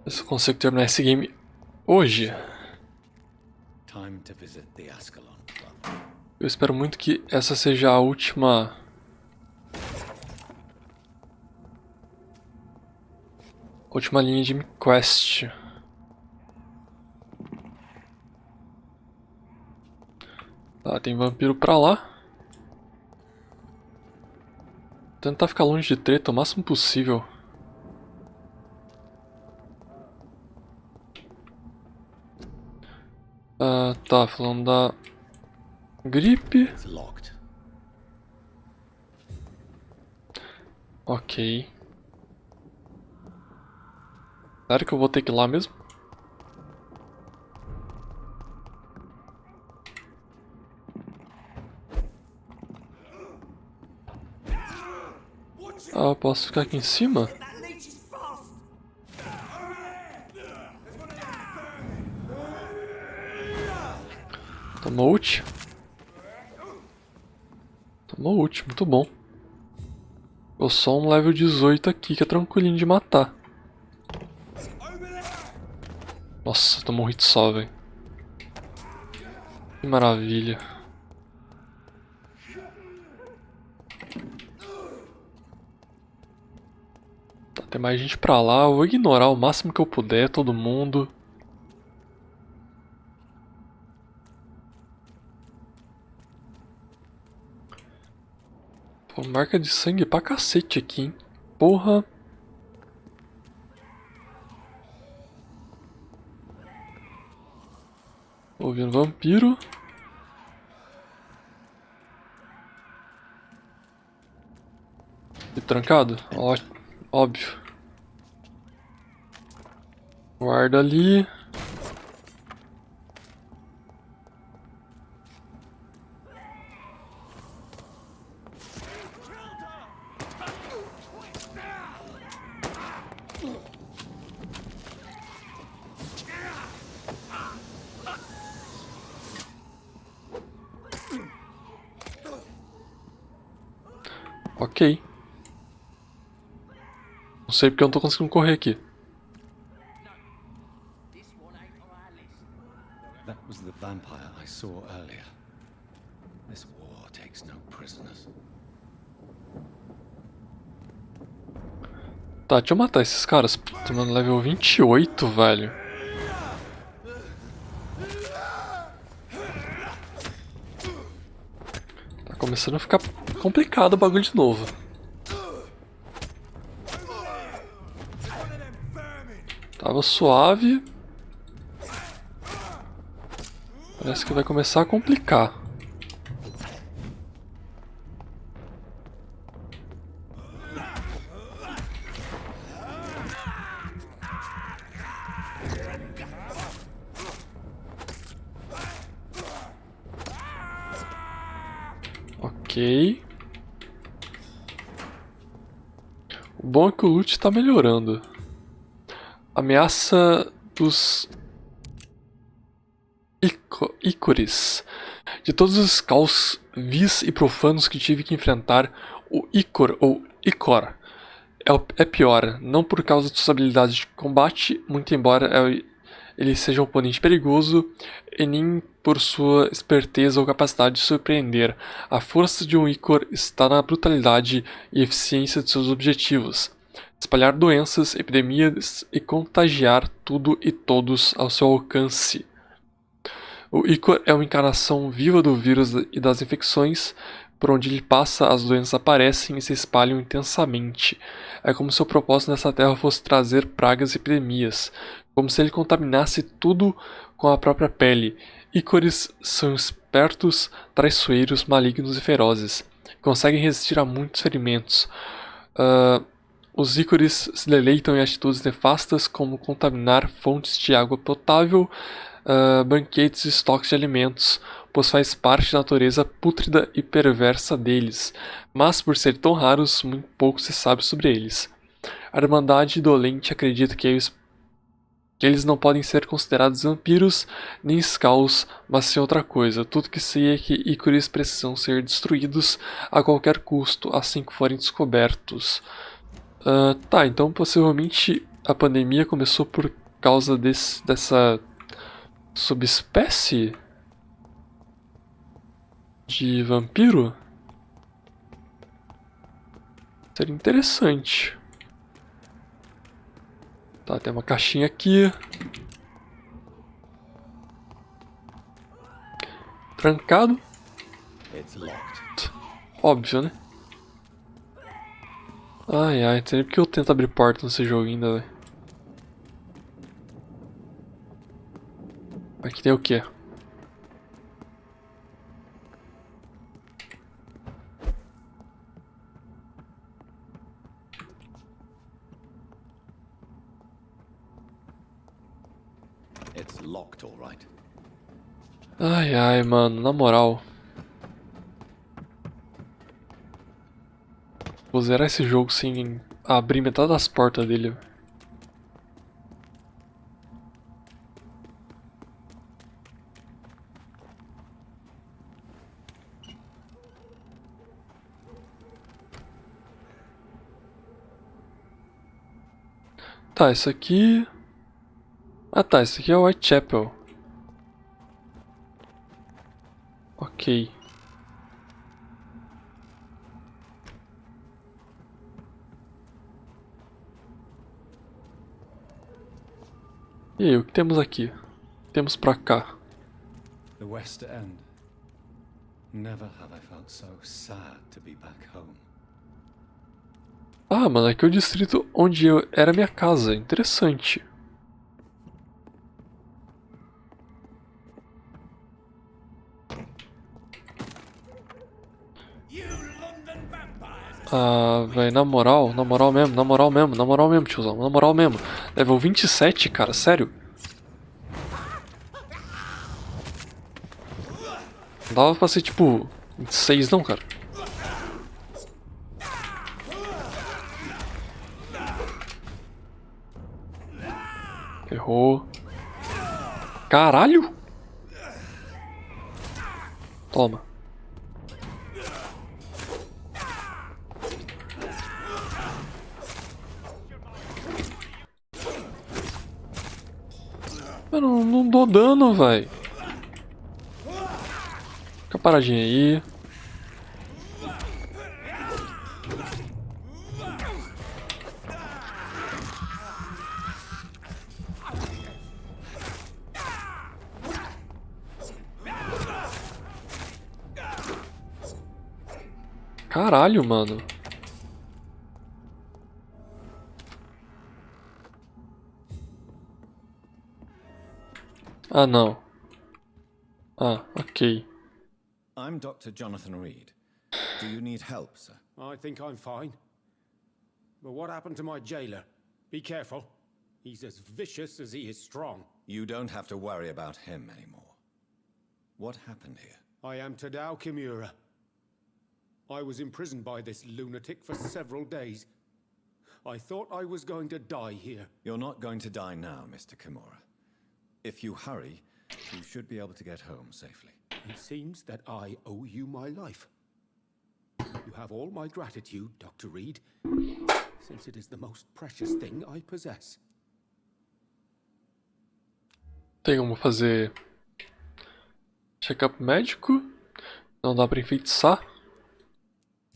ver se eu consigo terminar esse game hoje. Eu espero muito que essa seja a última... última linha de quest. Tá, tem vampiro pra lá. Vou tentar ficar longe de treta o máximo possível. Tá, falando da gripe. Ok. Sério que eu vou ter que ir lá mesmo? Ah, eu posso ficar aqui em cima? Tomou ult? Tomou ult, muito bom. Eu só um level 18 aqui, que é tranquilinho de matar. Nossa, tomou um hit só, velho. Que maravilha. Tá, tem mais gente pra lá. Eu vou ignorar o máximo que eu puder, todo mundo. Pô, marca de sangue pra cacete aqui, hein? Porra. Ouvindo vampiro. E trancado? Óbvio. Guarda ali. Ok. Não sei porque eu não tô conseguindo correr aqui. That was the vampire I saw earlier. This war takes no prisoners. Tá, deixa eu matar esses caras. Tomando level 28, velho. Tá começando a ficar complicado o bagulho de novo. Tava suave. Parece que vai começar a complicar. Ok. O bom é que o loot tá melhorando. Ameaça dos ícores. De todos os caos vis e profanos que tive que enfrentar, o ícor ou ícor é pior, não por causa de suas habilidades de combate, muito embora ele seja um oponente perigoso, e nem por sua esperteza ou capacidade de surpreender. A força de um ícor está na brutalidade e eficiência de seus objetivos. Espalhar doenças, epidemias e contagiar tudo e todos ao seu alcance. O ícor é uma encarnação viva do vírus e das infecções. Por onde ele passa, as doenças aparecem e se espalham intensamente. É como se o propósito nessa terra fosse trazer pragas e epidemias, como se ele contaminasse tudo com a própria pele. Ícores são espertos, traiçoeiros, malignos e ferozes. Conseguem resistir a muitos ferimentos. Os ícores se deleitam em atitudes nefastas, como contaminar fontes de água potável, banquetes e estoques de alimentos, pois faz parte da natureza pútrida e perversa deles, mas por serem tão raros, muito pouco se sabe sobre eles. A Irmandade Dolente acredita que eles não podem ser considerados vampiros nem skulls, mas sim outra coisa. Tudo que sei é que ícores precisam ser destruídos a qualquer custo assim que forem descobertos. Tá, então possivelmente a pandemia começou por causa dessa subespécie de vampiro? Seria interessante. Tá, tem uma caixinha aqui. Trancado. Óbvio, né? Ai, ai, não sei nem porque eu tento abrir porta nesse jogo ainda, velho. Aqui tem o quê? Ai, ai, mano, na moral. Vou zerar esse jogo sem abrir metade das portas dele. Tá, isso aqui... Ah tá, isso aqui é o Whitechapel. Ok. E aí, o que temos aqui? Temos pra cá. The West End. Never have I felt so sad to be back home. Ah, mano, aqui é o distrito onde era minha casa. Interessante. Ah, velho, na moral mesmo, tiozão, na moral mesmo. Level 27, cara, sério? Não dava pra ser tipo 26 não, cara. Errou. Caralho! Toma. Eu não dou dano, velho. Fica paradinha aí. Caralho, mano. Ah, não. Ah, ok. I'm Dr. Jonathan Reed. Do you need help, sir? I think I'm fine. But what happened to my jailer? Be careful. He's as vicious as he is strong. You don't have to worry about him anymore. What happened here? I am Tadao Kimura. I was imprisoned by this lunatic for several days. I thought I was going to die here. You're not going to die now, Mr. Kimura. If you hurry, you should be able to get home safely. It seems that I owe you my life. You have all my gratitude, Dr. Reed, since it is the most precious thing I possess. Tem como fazer check-up médico? Não dá pra enfeitiçar?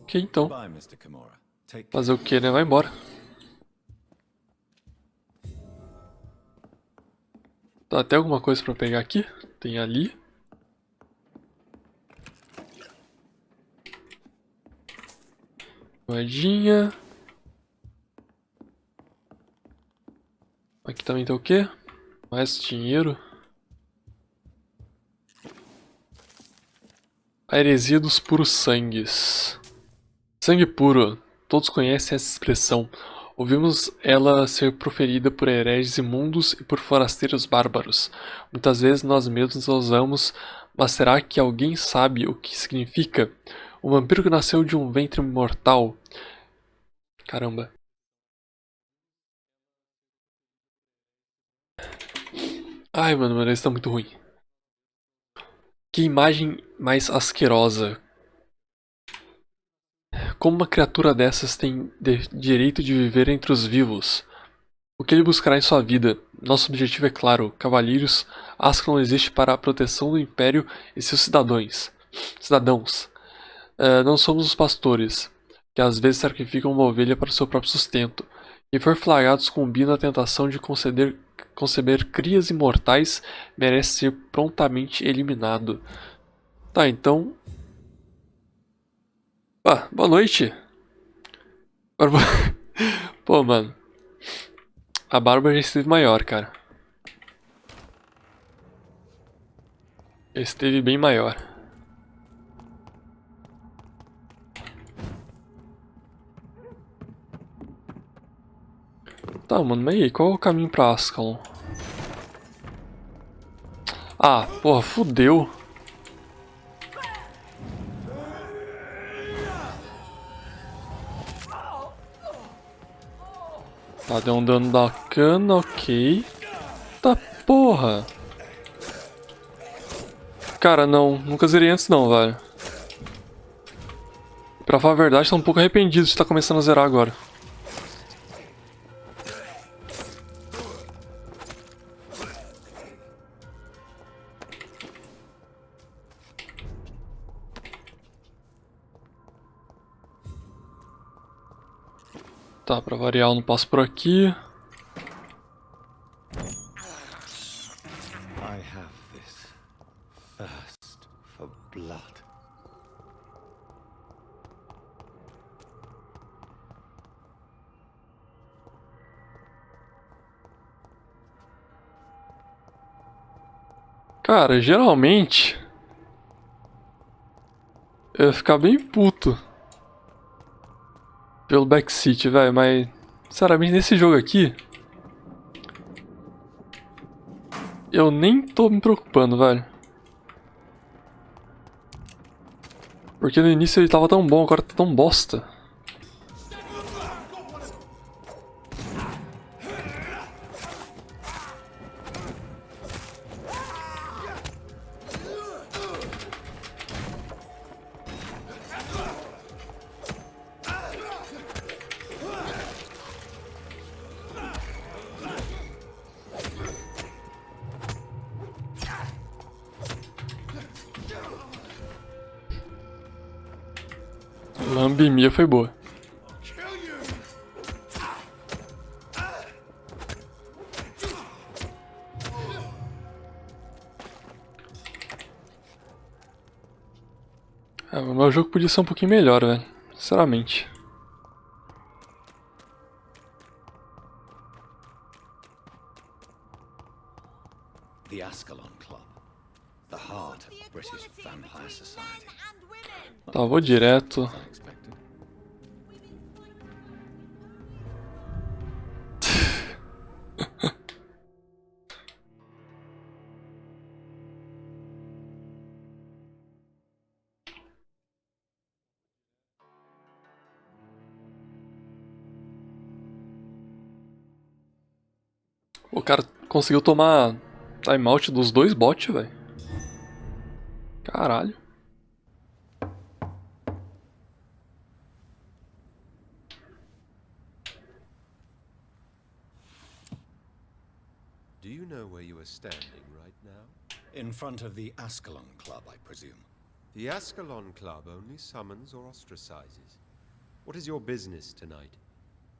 Ok, então. Bye, Mr. Kimura. Take Fazer o que, né? Vai embora. Tá, tem alguma coisa pra pegar aqui? Tem ali. Moedinha. Aqui também tem o quê? Mais dinheiro. A heresia dos puros sangues. Sangue puro. Todos conhecem essa expressão. Ouvimos ela ser proferida por hereges imundos e por forasteiros bárbaros. Muitas vezes nós mesmos a usamos, mas será que alguém sabe o que significa? Um vampiro que nasceu de um ventre mortal. Caramba. Ai, mano, isso tá muito ruim. Que imagem mais asquerosa. Como uma criatura dessas tem direito de viver entre os vivos? O que ele buscará em sua vida? Nosso objetivo é claro, cavalheiros. Ascalon existe para a proteção do Império e seus cidadãos. Não somos os pastores, que às vezes sacrificam uma ovelha para o seu próprio sustento. Quem for flagrado sucumbindo à tentação de conceber crias imortais merece ser prontamente eliminado. Tá, então... Ah, boa noite. Pô, mano. A barba já esteve maior, cara. Já esteve bem maior. Tá, mano, mas aí, qual é o caminho pra Ascalon? Ah, porra, fudeu. Tá, deu um dano da cana, ok. Tá, porra. Cara, não, nunca zerei antes não, velho. Pra falar a verdade, tô um pouco arrependido de estar começando a zerar agora. Tá, pra variar eu não passo por aqui. I have this thirst for blood. Cara, geralmente... eu ia ficar bem puto pelo backseat, velho, mas... sinceramente, nesse jogo aqui... eu nem tô me preocupando, velho. Porque no início ele tava tão bom, agora tá tão bosta. Lambimia foi boa. Ah, o meu jogo podia ser um pouquinho melhor, velho. Sinceramente. The Ascalon Club, the heart of British Vampire Society. Tá, vou direto. Unexpected. O cara conseguiu tomar timeout dos dois bots, velho. Caralho. Do you know where you are standing right now? In front of the Ascalon Club, I presume. The Ascalon Club only summons or ostracizes. What is your business tonight?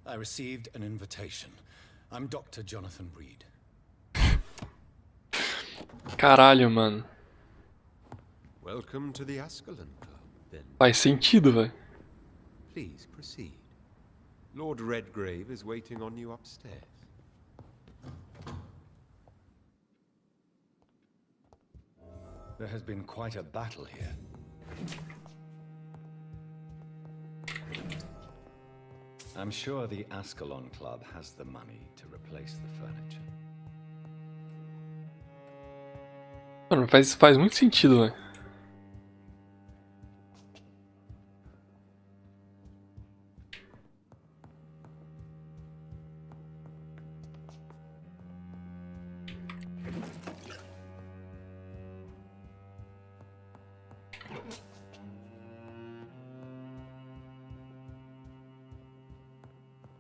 I received an invitation. I'm Dr. Jonathan Reed. Caralho, mano. Welcome to the Ascalon Club, then. Faz sentido, velho. Please proceed. Lord Redgrave is waiting on you upstairs. There has been quite a battle here. I'm sure the Ascalon Club has the money to replace the furniture. Mano, faz muito sentido, velho.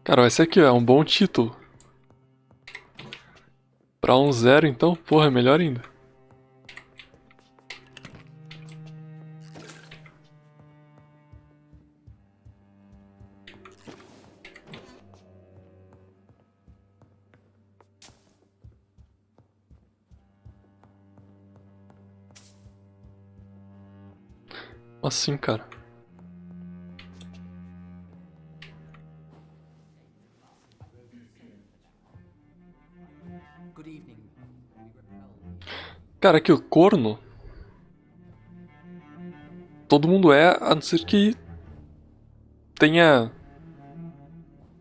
Cara, esse aqui é um bom título. Pra 1-0 então, porra, melhor ainda. Assim, cara. Cara, aqui o corno todo mundo é, a não ser que tenha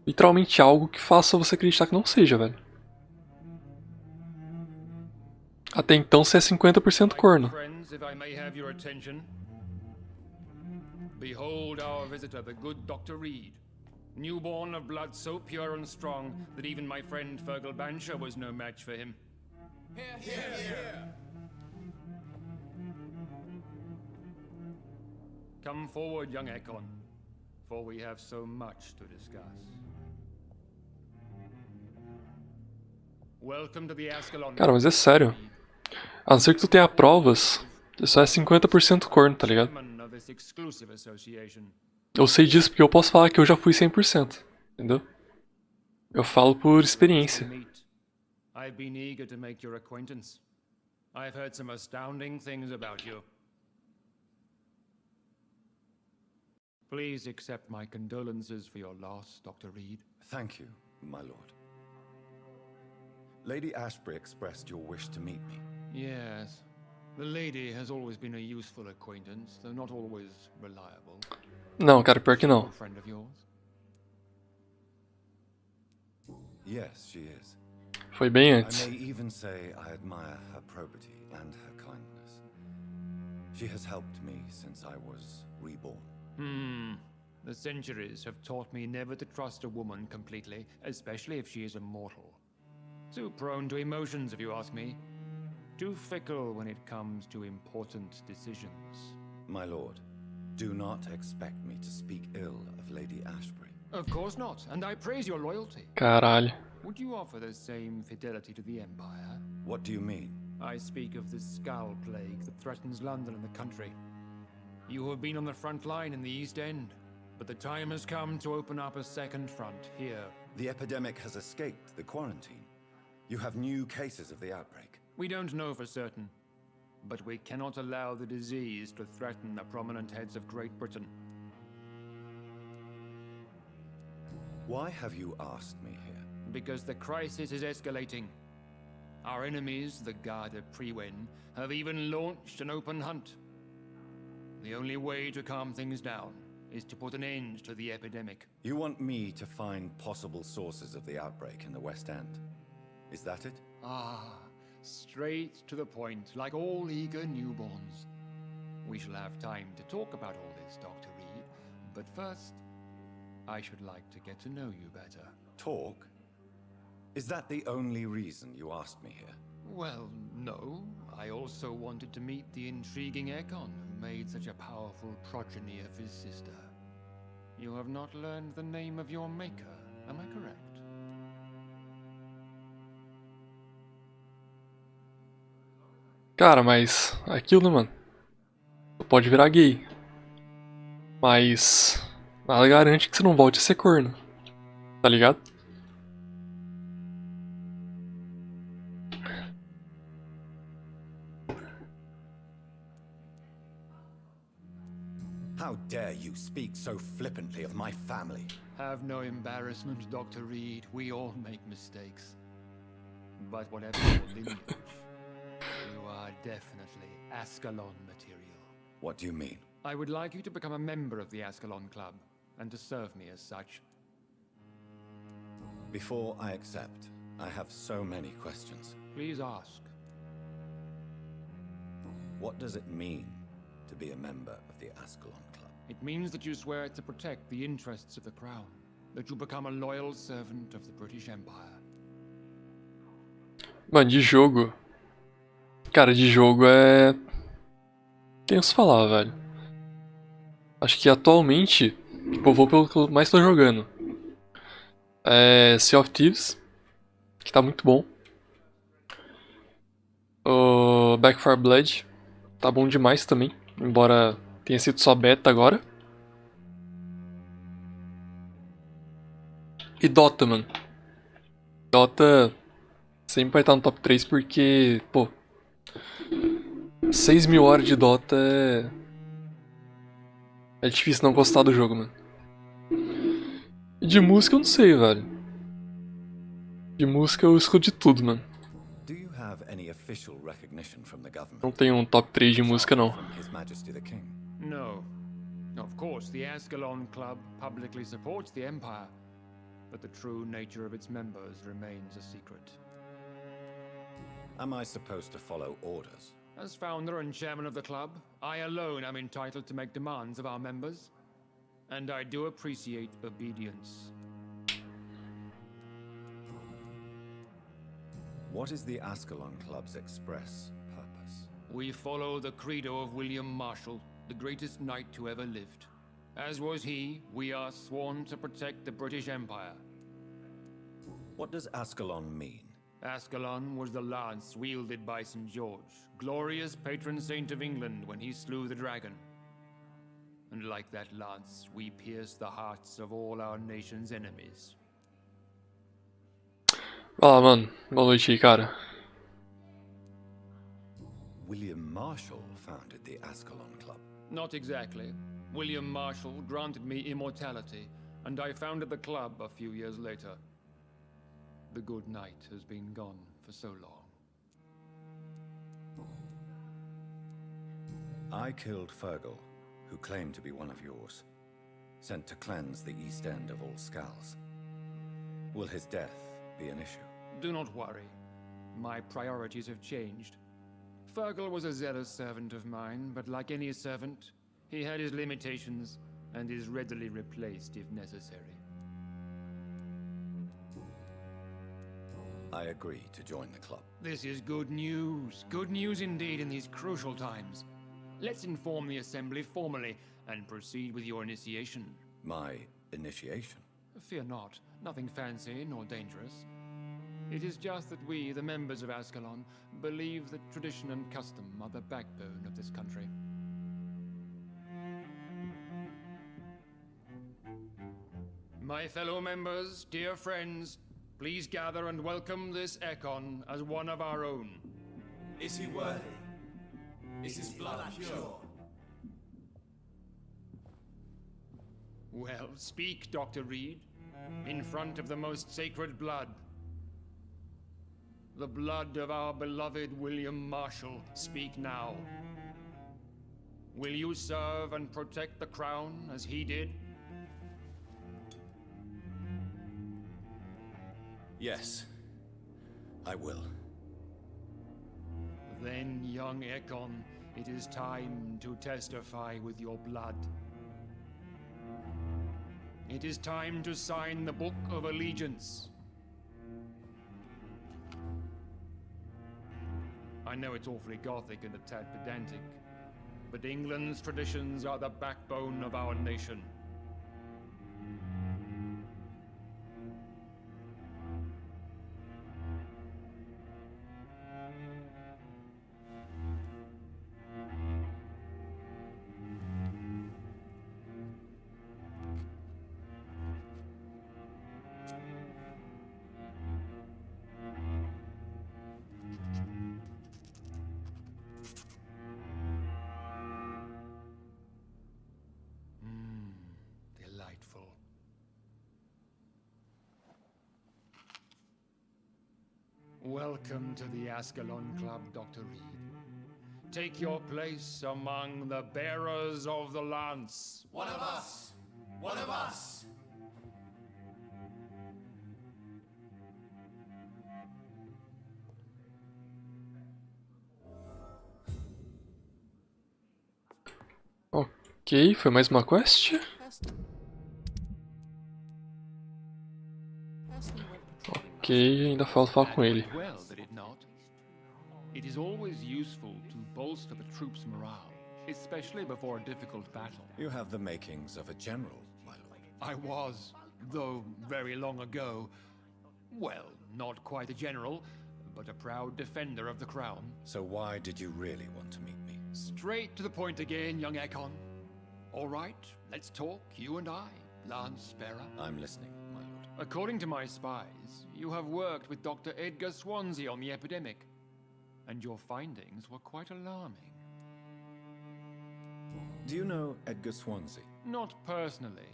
literalmente algo que faça você acreditar que não seja, velho. Até então você é 50% corno. Behold our visitor, the good Dr. Reed. Newborn of blood so pure and strong that even my friend Fergal Bansher was no match for him. Here, here, here. Come forward, young Ekon, for we have so much to discuss. Welcome to the Ascalon. Cara, mas é sério. A não ser que tu tenha provas, você só é 50% corno, tá ligado? Eu sei disso porque eu posso falar que eu já fui 100%, entendeu? Eu falo por experiência. I've been eager to make your acquaintance. I've heard some astounding things about you. Please accept my condolences for your loss, Dr. Reed. Thank you, my lord. Lady Ashbury expressed your wish to meet me. Yes. The lady has always been a useful acquaintance, though not always reliable. Não, cara, pior que não. A friend of yours? Yes, she is. Foi bem I antes. may even say I admire her probity and her kindness. She has helped me since I was reborn. The centuries have taught me never to trust a woman completely, especially if she is immortal. Too prone to emotions, if you ask me. Too fickle when it comes to important decisions. My lord, do not expect me to speak ill of Lady Ashbury. Of course not, and I praise your loyalty. Caralho. Would you offer the same fidelity to the Empire? What do you mean? I speak of the Skull Plague that threatens London and the country. You have been on the front line in the East End, but the time has come to open up a second front here. The epidemic has escaped the quarantine. You have new cases of the outbreak. We don't know for certain, but we cannot allow the disease to threaten the prominent heads of Great Britain. Why have you asked me here? Because the crisis is escalating. Our enemies, the Garda Priwen, have even launched an open hunt. The only way to calm things down is to put an end to the epidemic. You want me to find possible sources of the outbreak in the West End? Is that it? Straight to the point, like all eager newborns. We shall have time to talk about all this, Dr. Reed, but first, I should like to get to know you better. Talk? Is that the only reason you asked me here? Well, no. I also wanted to meet the intriguing Ekon who made such a powerful progeny of his sister. You have not learned the name of your maker, am I correct? Cara, mas aquilo, né, mano? Tu pode virar gay. Mas nada garante que você não volte a ser corno. Tá ligado? How dare you speak so flippantly of my family? Have no embarrassment, Dr. Reed. We all make mistakes. But whatever your lineage, you are definitely Ascalon material. What do you mean? I would like you to become a member of the Ascalon Club, and to serve me as such. Before I accept, I have so many questions. Please ask. What does it mean to be a member of the Ascalon Club? It means that you swear to protect the interests of the Crown, that you become a loyal servant of the British Empire. Mano, de jogo... Cara, de jogo é... Tenso falar, velho. Acho que atualmente, tipo, eu vou pelo que eu mais tô jogando. É Sea of Thieves, que tá muito bom. do Backfire Blood. Tá bom demais também, embora tenha sido só beta agora. E Dota, mano. Dota sempre vai estar no top 3 porque, pô, 6.000 horas de Dota é difícil não gostar do jogo, mano. E de música eu não sei, velho. De música eu escuto de tudo, mano. Do you have any official recognition from the government? Não tenho um top 3 de música, não. From His Majesty the King. No. Of course, the Ascalon Club publicly supports the Empire, but the true nature of its members remains a secret. Am I supposed to follow orders? As founder and chairman of the club, I alone am entitled to make demands of our members, and I do appreciate obedience. What is the Ascalon Club's express purpose? We follow the credo of William Marshall, the greatest knight who ever lived. As was he, we are sworn to protect the British Empire. What does Ascalon mean? Ascalon was the lance wielded by St. George, glorious patron saint of England when he slew the dragon. And like that lance, we pierce the hearts of all our nation's enemies. Vai lá, mano. Boa noite aí, cara. William Marshall founded the Ascalon Club. Not exactly. William Marshall granted me immortality, and I founded the club a few years later. The good knight has been gone for so long. I killed Fergal, who claimed to be one of yours, sent to cleanse the East End of all Skulls. Will his death be an issue? Do not worry. My priorities have changed. Fergal was a zealous servant of mine, but like any servant, he had his limitations and is readily replaced if necessary. I agree to join the club. This is good news. Good news indeed in these crucial times. Let's inform the Assembly formally and proceed with your initiation. My initiation? Fear not. Nothing fancy nor dangerous. It is just that we, the members of Ascalon, believe that tradition and custom are the backbone of this country. My fellow members, dear friends, please gather and welcome this Ekon as one of our own. Is he worthy? Is his blood pure? Well, speak, Dr. Reed, in front of the most sacred blood. The blood of our beloved William Marshall, speak now. Will you serve and protect the crown as he did? Yes, I will. Then, young Ekon, it is time to testify with your blood. It is time to sign the Book of Allegiance. I know it's awfully gothic and a tad pedantic, but England's traditions are the backbone of our nation. Delightful. Welcome to the Ascalon Club, Dr. Reed. Take your place among the bearers of the lance. One of us! One of us! Ok, foi mais uma quest. Ok, ainda falta falar com ele. Well, did it not? It is always useful to bolster the troops' morale, especially before a difficult battle. You have the makings of a general, my lord. I was, though very long ago, well, not quite a general, but a proud defender of the crown. So why did you really want to meet me? Straight to the point again, young Ekon. All right, let's talk, you and I, Lance Bearer. I'm listening, my lord. According to my spies, you have worked with Dr. Edgar Swansea on the epidemic, and your findings were quite alarming. Do you know Edgar Swansea? Not personally,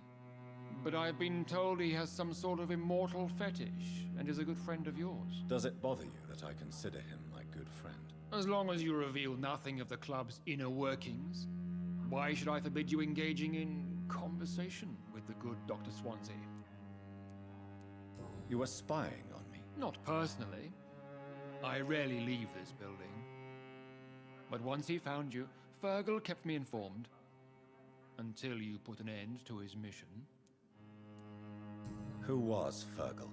but I've been told he has some sort of immortal fetish and is a good friend of yours. Does it bother you that I consider him my good friend? As long as you reveal nothing of the club's inner workings, why should I forbid you engaging in conversation with the good Dr. Swansea? You are spying on me? Not personally. I rarely leave this building. But once he found you, Fergal kept me informed. Until you put an end to his mission. Who was Fergal?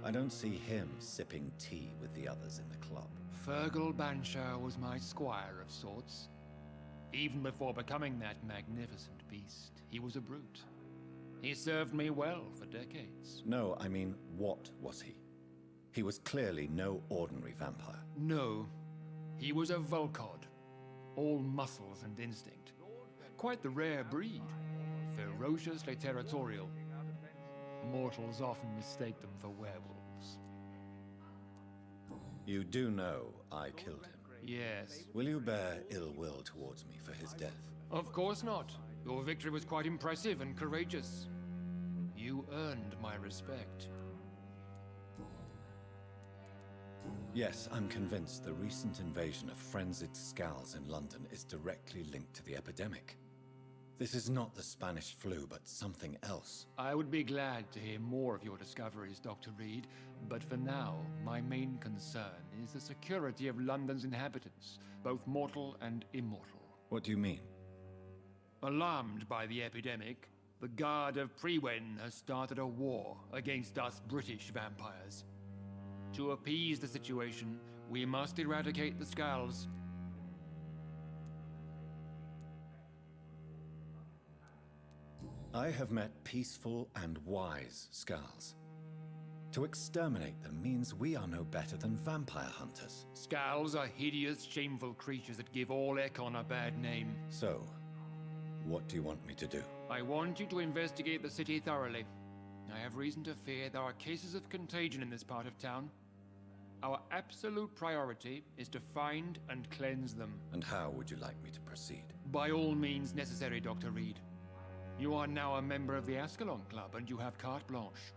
I don't see him sipping tea with the others in the club. Fergal Banshaw was my squire of sorts. Even before becoming that magnificent beast, he was a brute. He served me well for decades. No, I mean, what was he? He was clearly no ordinary vampire. No, he was a Volcod. All muscles and instinct. Quite the rare breed. Ferociously territorial. Mortals often mistake them for werewolves. You do know I killed him. Yes. Will you bear ill will towards me for his death? Of course not. Your victory was quite impressive and courageous. You earned my respect. Yes, I'm convinced the recent invasion of frenzied Scals in London is directly linked to the epidemic. This is not the Spanish flu, but something else. I would be glad to hear more of your discoveries, Dr. Reed, but for now, my main concern is the security of London's inhabitants, both mortal and immortal. What do you mean? Alarmed by the epidemic, the Guard of Prewen has started a war against us British vampires. To appease the situation, we must eradicate the Scals. I have met peaceful and wise Scals. To exterminate them means we are no better than vampire hunters. Scals are hideous, shameful creatures that give all Ekon a bad name. So, what do you want me to do? I want you to investigate the city thoroughly. I have reason to fear there are cases of contagion in this part of town. Our absolute priority is to find and cleanse them. And how would you like me to proceed? By all means necessary, Dr. Reed. You are now a member of the Ascalon Club and you have carte blanche.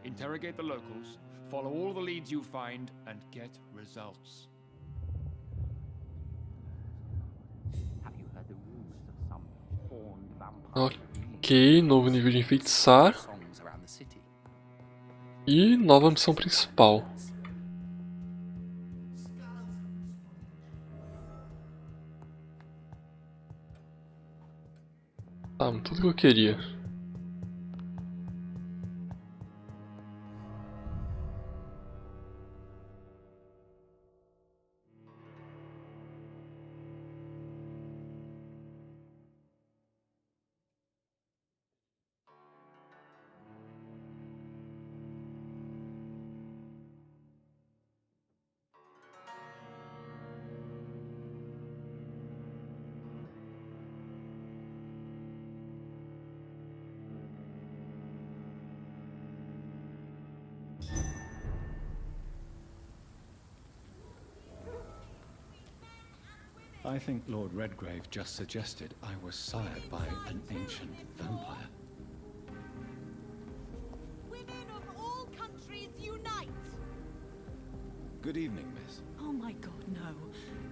Interrogate the locals, follow all the leads you find, and get results. Have you heard the rumors of some horned vampire? Ok, novo nível de enfeitiçar. Songs around the city. E nova missão principal. Tá, tudo que eu queria. I think Lord Redgrave just suggested I was sired by an ancient vampire. Women of all countries unite! Good evening, miss. Oh my god, no.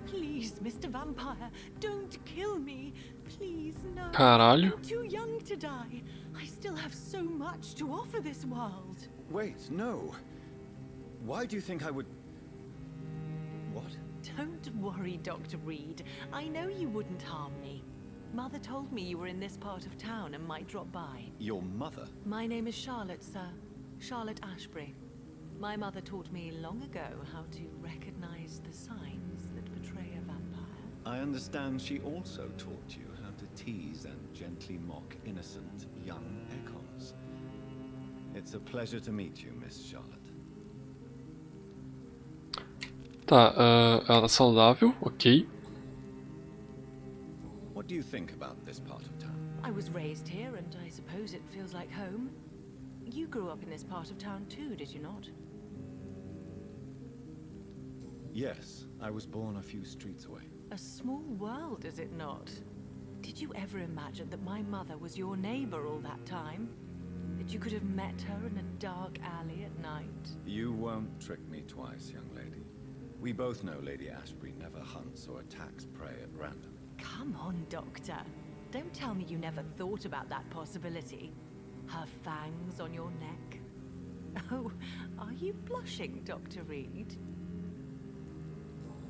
Please, Mr. Vampire, don't kill me. Please, no. Caralho. I'm too young to die. I still have so much to offer this world. Wait, no. Why do you think I would... What? Don't worry, Dr. Reed. I know you wouldn't harm me. Mother told me you were in this part of town and might drop by. Your mother? My name is Charlotte, sir. Charlotte Ashbury. My mother taught me long ago how to recognize the signs that betray a vampire. I understand she also taught you how to tease and gently mock innocent young Ekons. It's a pleasure to meet you, Miss Charlotte. Tá, ela é saudável, ok. What do you think about this part of town? I was raised here, and I suppose it feels like home. You grew up in this part of town too, did you not? Yes, I was born a few streets away. A small world, is it not? Did you ever imagine that my mother was your neighbor all that time? That you could have met her in a dark alley at night? You won't trick me twice, young lady. We both know Lady Ashbury never hunts or attacks prey at random. Come on, Doctor. Don't tell me you never thought about that possibility. Her fangs on your neck. Oh, are you blushing, Dr. Reed?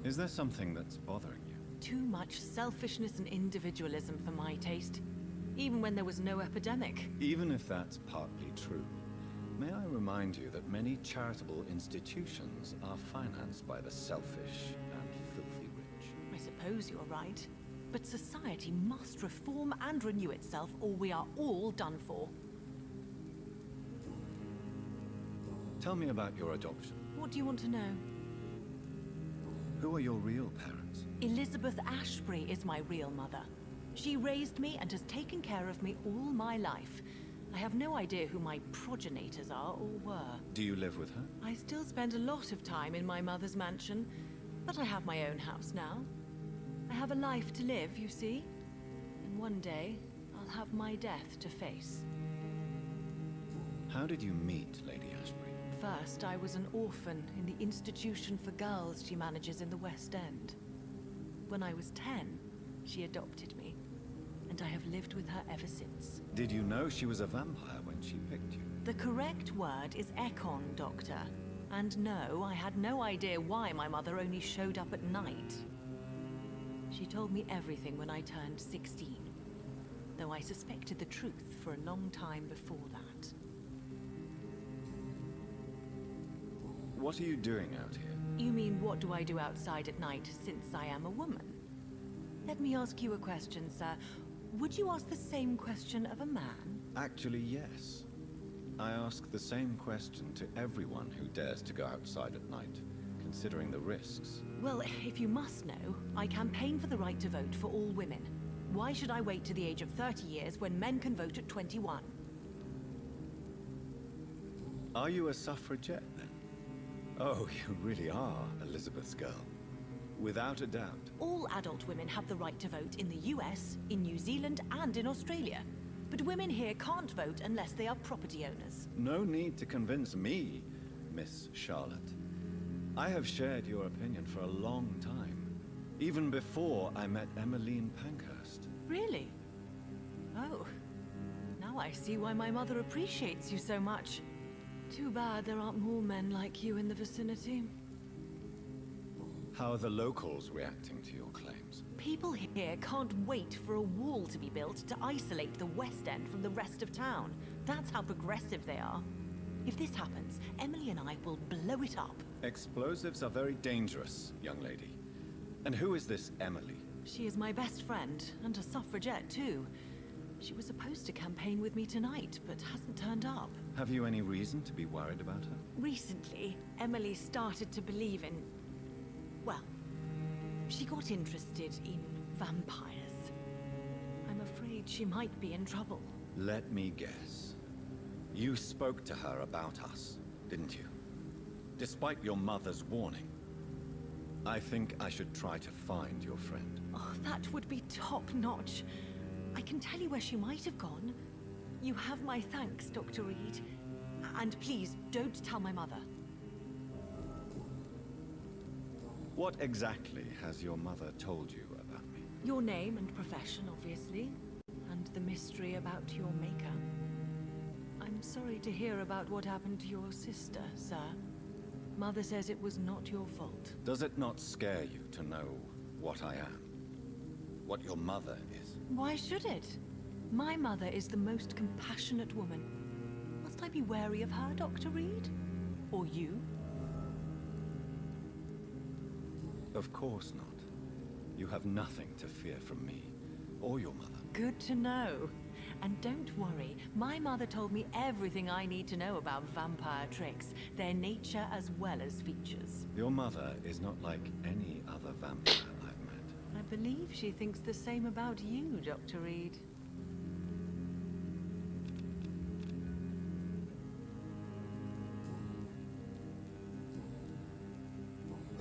Is there something that's bothering you? Too much selfishness and individualism for my taste. Even when there was no epidemic. Even if that's partly true, may I remind you that many charitable institutions are financed by the selfish and filthy rich. I suppose you're right. But society must reform and renew itself, or we are all done for. Tell me about your adoption. What do you want to know? Who are your real parents? Elizabeth Ashbury is my real mother. She raised me and has taken care of me all my life. I have no idea who my progenitors are or were. Do you live with her? I still spend a lot of time in my mother's mansion, but I have my own house now. I have a life to live, you see. And one day, I'll have my death to face. How did you meet Lady Ashbury? First, I was an orphan in the institution for girls she manages in the West End. When I was 10, she adopted me, and I have lived with her ever since. Did you know she was a vampire when she picked you? The correct word is Ekon, Doctor. And no, I had no idea why my mother only showed up at night. She told me everything when I turned 16, though I suspected the truth for a long time before that. What are you doing out here? You mean, what do I do outside at night since I am a woman? Let me ask you a question, sir. Would you ask the same question of a man? Actually, yes. I ask the same question to everyone who dares to go outside at night, considering the risks. Well, if you must know, I campaign for the right to vote for all women. Why should I wait to the age of 30 years when men can vote at 21? Are you a suffragette, then? Oh, you really are Elizabeth's girl. Without a doubt. All adult women have the right to vote in the US, in New Zealand, and in Australia. But women here can't vote unless they are property owners. No need to convince me, Miss Charlotte. I have shared your opinion for a long time. Even before I met Emmeline Pankhurst. Really? Oh. Now I see why my mother appreciates you so much. Too bad there aren't more men like you in the vicinity. How are the locals reacting to your claims? People here can't wait for a wall to be built to isolate the West End from the rest of town. That's how progressive they are. If this happens, Emily and I will blow it up. Explosives are very dangerous, young lady. And who is this Emily? She is my best friend, and a suffragette too. She was supposed to campaign with me tonight, but hasn't turned up. Have you any reason to be worried about her? Recently, Emily started to believe in... well, she got interested in vampires. I'm afraid she might be in trouble. Let me guess. You spoke to her about us, didn't you? Despite your mother's warning. I think I should try to find your friend. Oh, that would be top-notch. I can tell you where she might have gone. You have my thanks, Dr. Reed. And please, don't tell my mother. What exactly has your mother told you about me? Your name and profession, obviously. And the mystery about your maker. I'm sorry to hear about what happened to your sister, sir. Mother says it was not your fault. Does it not scare you to know what I am? What your mother is? Why should it? My mother is the most compassionate woman. Must I be wary of her, Dr. Reed? Or you? Of course not. You have nothing to fear from me, or your mother. Good to know. And don't worry, my mother told me everything I need to know about vampire tricks, their nature as well as features. Your mother is not like any other vampire I've met. I believe she thinks the same about you, Dr. Reed.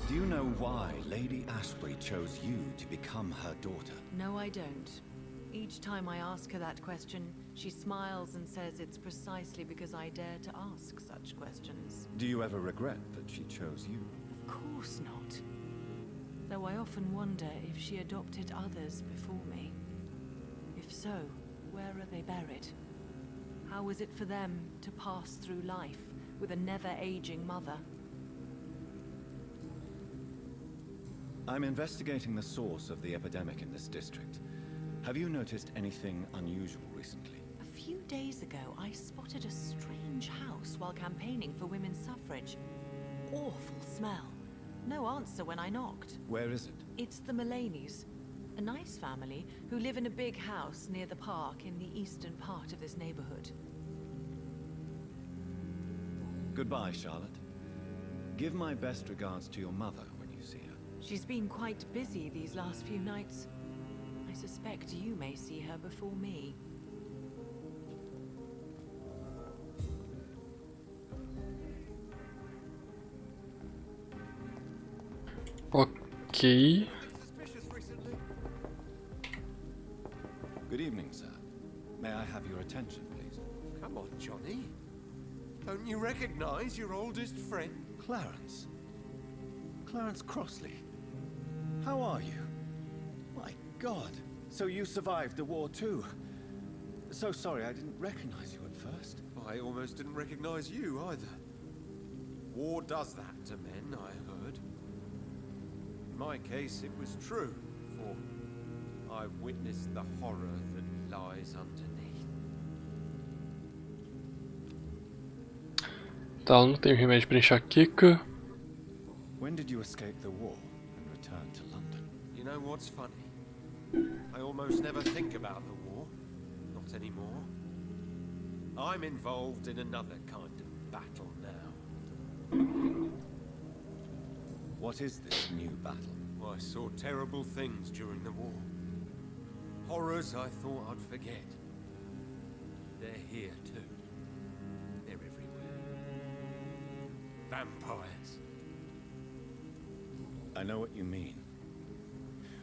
Do you know why Lady Ashbury chose you to become her daughter? No, I don't. Each time I ask her that question, she smiles and says it's precisely because I dare to ask such questions. Do you ever regret that she chose you? Of course not. Though I often wonder if she adopted others before me. If so, where are they buried? How is it for them to pass through life with a never-aging mother? I'm investigating the source of the epidemic in this district. Have you noticed anything unusual recently? A few days ago, I spotted a strange house while campaigning for women's suffrage. Awful smell. No answer when I knocked. Where is it? It's the Mullaneys, a nice family who live in a big house near the park in the eastern part of this neighborhood. Goodbye, Charlotte. Give my best regards to your mother when you see her. She's been quite busy these last few nights. I suspect you may see her before me. Ok. Good evening, sir. May I have your attention, please? Come on, Johnny. Don't you recognize your oldest friend? Clarence. Clarence Crossley. How are you? My God. So you survived the war too. So sorry I didn't recognize you at first. I almost didn't recognize you either. War does that to men, I heard. In my case, it was true, for I witnessed the horror that lies underneath. Tá, eu não tenho remédio pra enxaqueca. When did you escape the war and return to London? You know what's funny? I almost never think about the war. Not anymore. I'm involved in another kind of battle now. What is this new battle? I saw terrible things during the war. Horrors I thought I'd forget. They're here too. They're everywhere. Vampires. I know what you mean.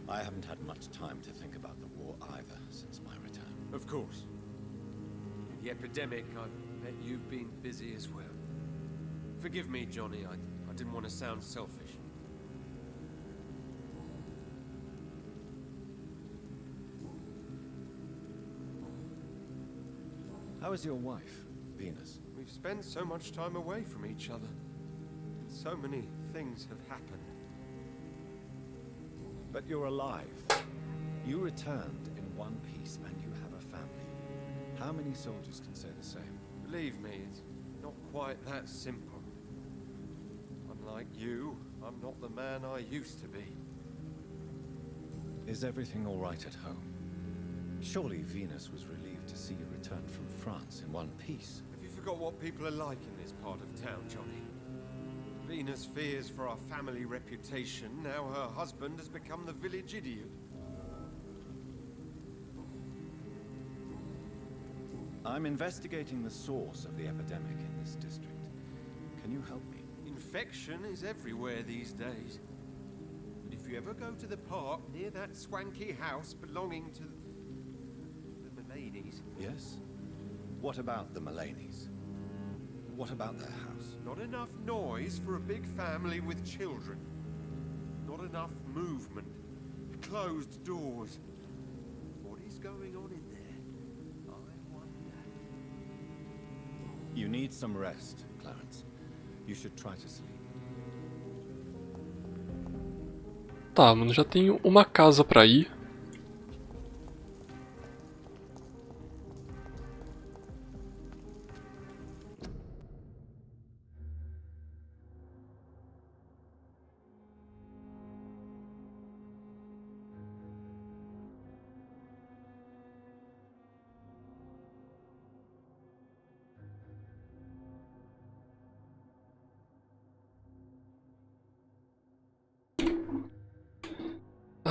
I haven't had much time to think about the war either since my return. Of course. The epidemic, I bet you've been busy as well. Forgive me, Johnny, I didn't want to sound selfish. How is your wife, Venus? We've spent so much time away from each other. So many things have happened. But you're alive. You returned in one piece and you have a family. How many soldiers can say the same? Believe me, it's not quite that simple. Unlike you, I'm not the man I used to be. Is everything all right at home? Surely Venus was relieved to see you return from France in one piece. Have you forgot what people are like in this part of town, Johnny? Venus fears for our family reputation. Now her husband has become the village idiot. I'm investigating the source of the epidemic in this district. Can you help me? Infection is everywhere these days. But if you ever go to the park near that swanky house belonging to the Mullaneys... Yes? What about the Mullaneys? What about their house? Not enough noise for a big family with children. Not enough movement. Closed doors. What is going on in there? I wonder. You need some rest, Clarence. You should try to sleep. Tá, mano, já tenho uma casa pra ir.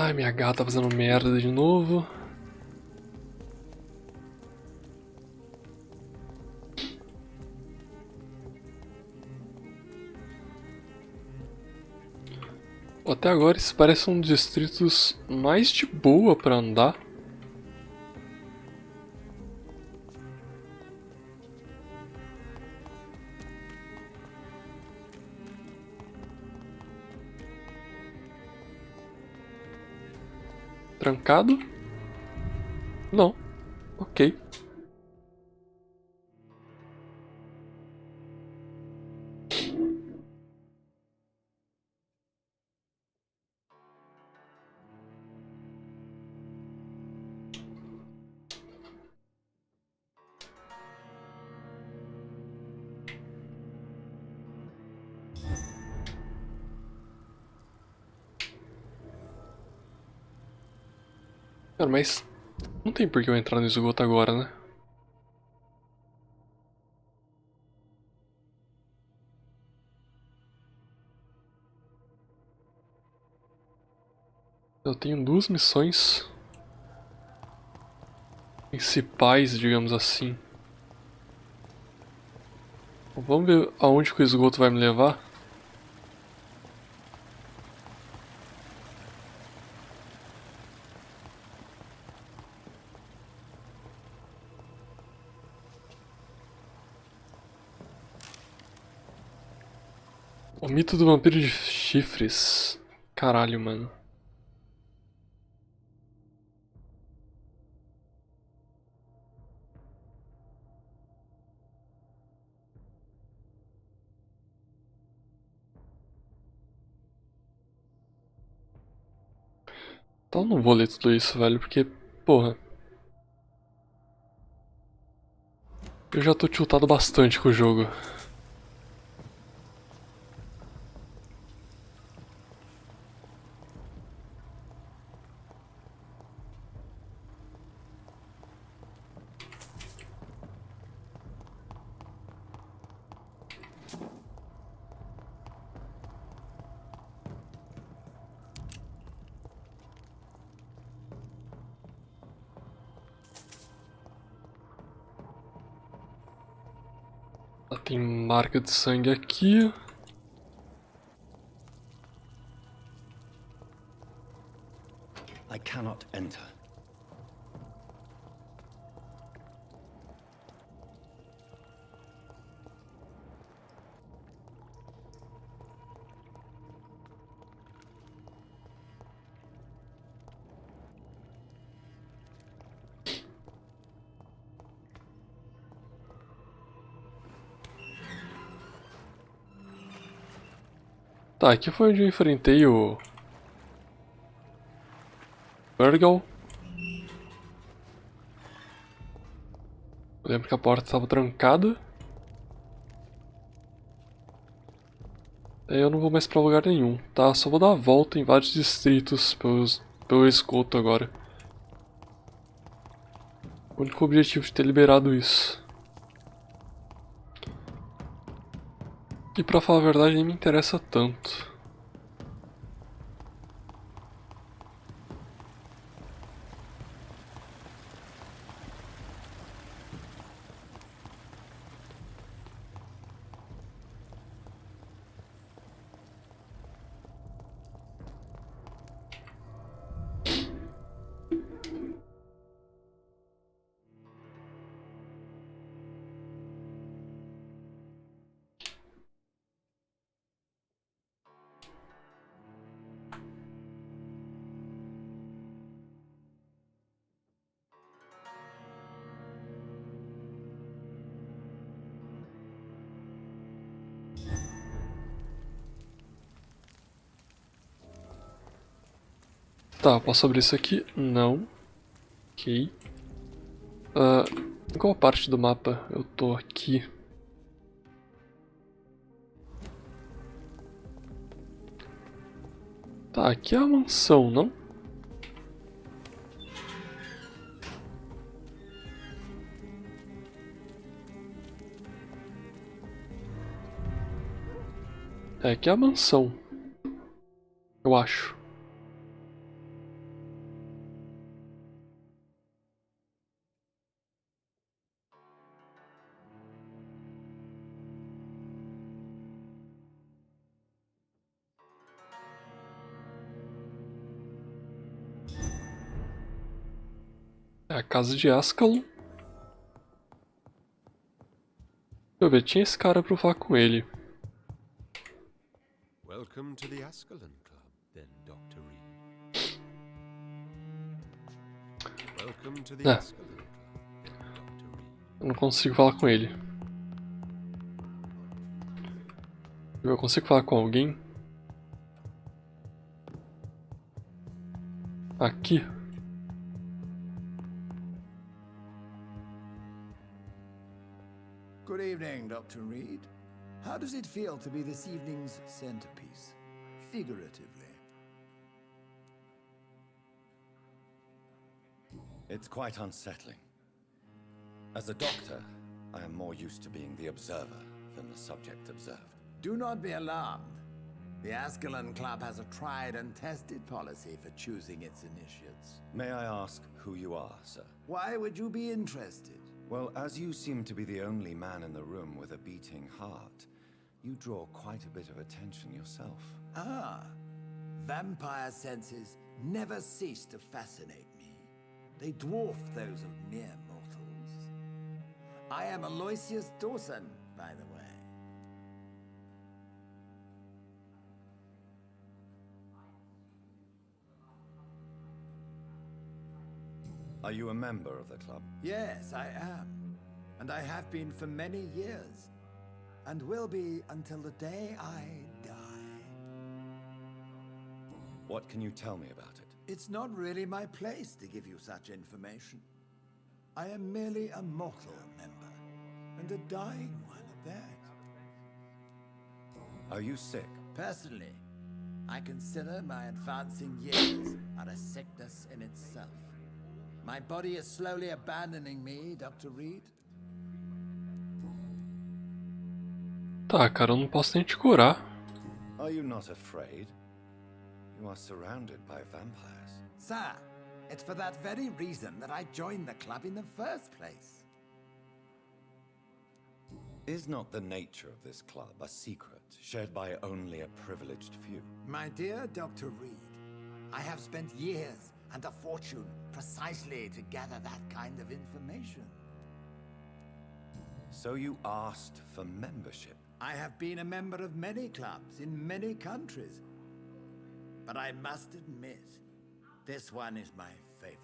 Ai, minha gata tá fazendo merda de novo. Até agora isso parece um dos distritos mais de boa pra andar. Trancado? Não. Ok. Cara, mas não tem por que eu entrar no esgoto agora, né? Eu tenho duas missões principais, digamos assim. Vamos ver aonde que o esgoto vai me levar. O mito do vampiro de chifres. Caralho, mano. Então não vou ler tudo isso, velho, porque, porra. Eu já tô tiltado bastante com o jogo. Tem marca de sangue aqui. I cannot enter. Tá, aqui foi onde eu enfrentei o Burgle. Eu lembro que a porta estava trancada. Aí eu não vou mais pra lugar nenhum, tá? Só vou dar a volta em vários distritos pelo esgoto agora. O único objetivo de ter liberado isso. E pra falar a verdade nem me interessa tanto. Tá, posso abrir isso aqui? Não. Ok. Em qual parte do mapa eu tô aqui? Tá, aqui é a mansão, não? É, aqui é a mansão. Eu acho. É a casa de Ascalon. Deixa eu ver, tinha esse cara pra eu falar com ele. Welcome to the Ascalon Club, then, Dr. Reed. Welcome to the Ascalon Club, Dr. Reed. Eu não consigo falar com ele. Eu consigo falar com alguém? Aqui. Good evening, Dr. Reed. How does it feel to be this evening's centerpiece, figuratively? It's quite unsettling. As a doctor, I am more used to being the observer than the subject observed. Do not be alarmed. The Ascalon Club has a tried and tested policy for choosing its initiates. May I ask who you are, sir? Why would you be interested? Well, as you seem to be the only man in the room with a beating heart, you draw quite a bit of attention yourself. Ah, vampire senses never cease to fascinate me. They dwarf those of mere mortals. I am Aloysius Dawson, by the way. Are you a member of the club? Yes, I am. And I have been for many years. And will be until the day I die. What can you tell me about it? It's not really my place to give you such information. I am merely a mortal member, and a dying one at that. Are you sick? Personally, I consider my advancing years are a sickness in itself. My body is slowly abandoning me, Dr. Reed. Tá, cara, eu não posso nem te curar. Are you not afraid? You are surrounded by vampires. Sir, it's for that very reason that I joined the club in the first place. Is not the nature of this club a secret, shared by only a privileged few? My dear Dr. Reed, I have spent years and a fortune precisely to gather that kind of information. So you asked for membership? I have been a member of many clubs in many countries. But I must admit, this one is my favorite.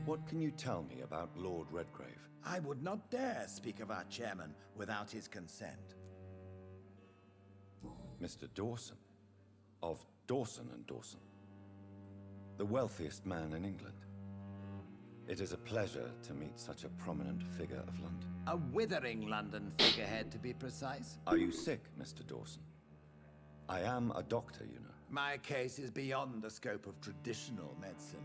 What can you tell me about Lord Redgrave? I would not dare speak of our chairman without his consent. Mr. Dawson, of Dawson and Dawson, the wealthiest man in England. It is a pleasure to meet such a prominent figure of London. A withering London figurehead, to be precise. Are you sick, Mr. Dawson? I am a doctor, you know. My case is beyond the scope of traditional medicine.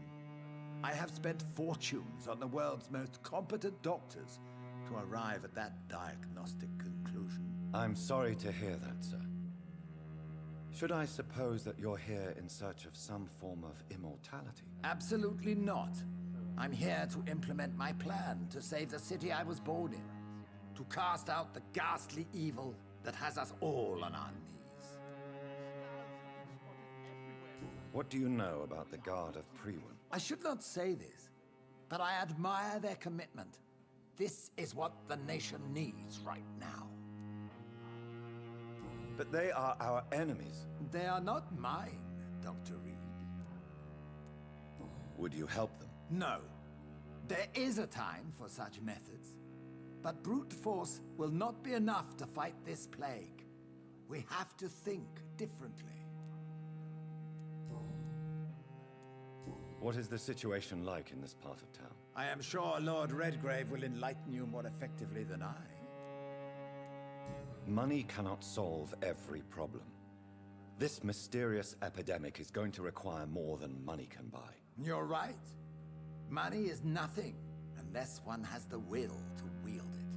I have spent fortunes on the world's most competent doctors to arrive at that diagnostic conclusion. I'm sorry to hear that, sir. Should I suppose that you're here in search of some form of immortality? Absolutely not. I'm here to implement my plan to save the city I was born in. To cast out the ghastly evil that has us all on our knees. What do you know about the Guard of Prewin? I should not say this, but I admire their commitment. This is what the nation needs right now. But they are our enemies. They are not mine, Dr. Reed. Would you help them? No. There is a time for such methods. But brute force will not be enough to fight this plague. We have to think differently. What is the situation like in this part of town? I am sure Lord Redgrave will enlighten you more effectively than I. Money cannot solve every problem. This mysterious epidemic is going to require more than money can buy. You're right. Money is nothing unless one has the will to wield it.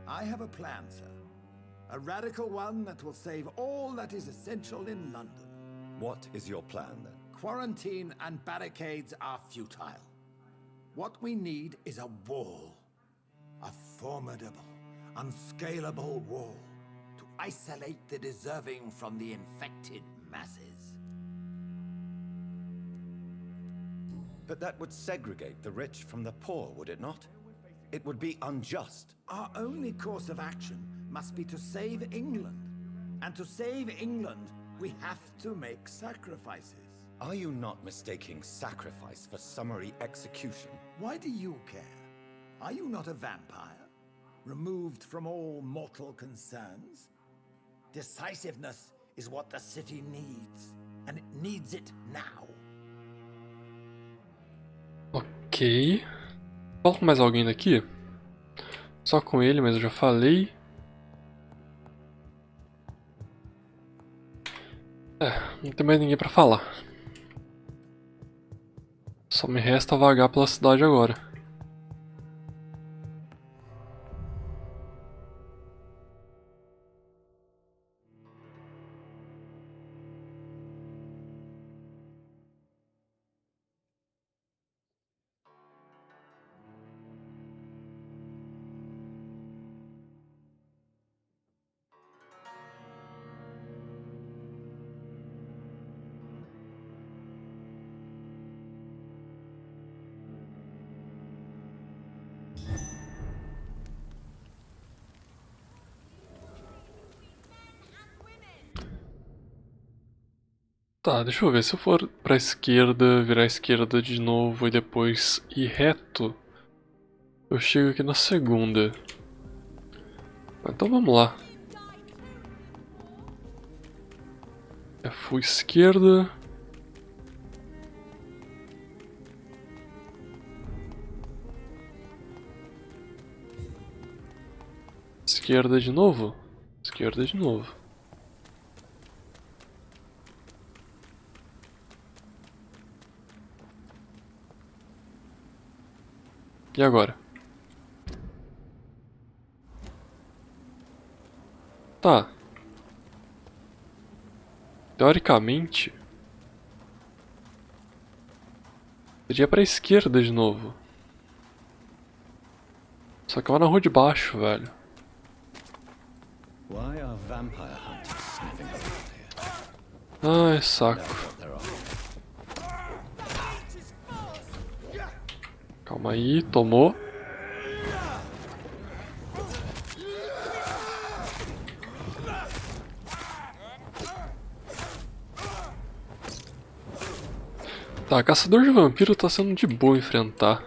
I have a plan, sir. A radical one that will save all that is essential in London. What is your plan, then? Quarantine and barricades are futile. What we need is a wall. A formidable, unscalable wall to isolate the deserving from the infected masses. But that would segregate the rich from the poor, would it not? It would be unjust. Our only course of action must be to save England. And to save England, we have to make sacrifices. Are you not mistaking sacrifice for summary execution? Why do you care? Are you not a vampire? Removed from all mortal concerns? Decisiveness is what the city needs, and it needs it now. Ok. Fala com mais alguém daqui? Só com ele, mas eu já falei. Não tem mais ninguém pra falar. Só me resta vagar pela cidade agora. Tá, deixa eu ver, se eu for pra esquerda, virar à esquerda de novo e depois ir reto, eu chego aqui na segunda. Então vamos lá. É full esquerda. Esquerda de novo? Esquerda de novo. E agora? Tá. Teoricamente, seria pra esquerda de novo. Só que é lá na rua de baixo, velho. Why are vampire hunters sniffing around here? Ai, saco. Calma aí, tomou. Tá, caçador de vampiro tá sendo de boa enfrentar.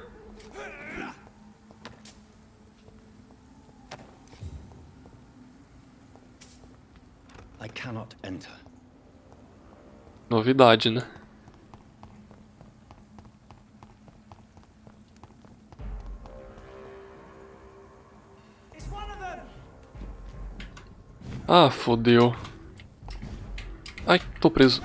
I cannot enter. Novidade, né? Ah, fodeu. Ai, tô preso.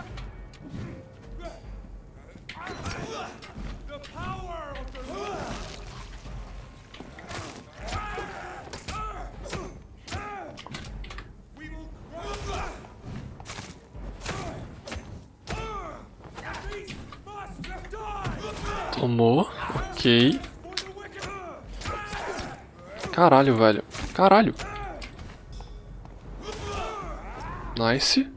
Tomou, ok. Caralho, velho. Caralho. Nice.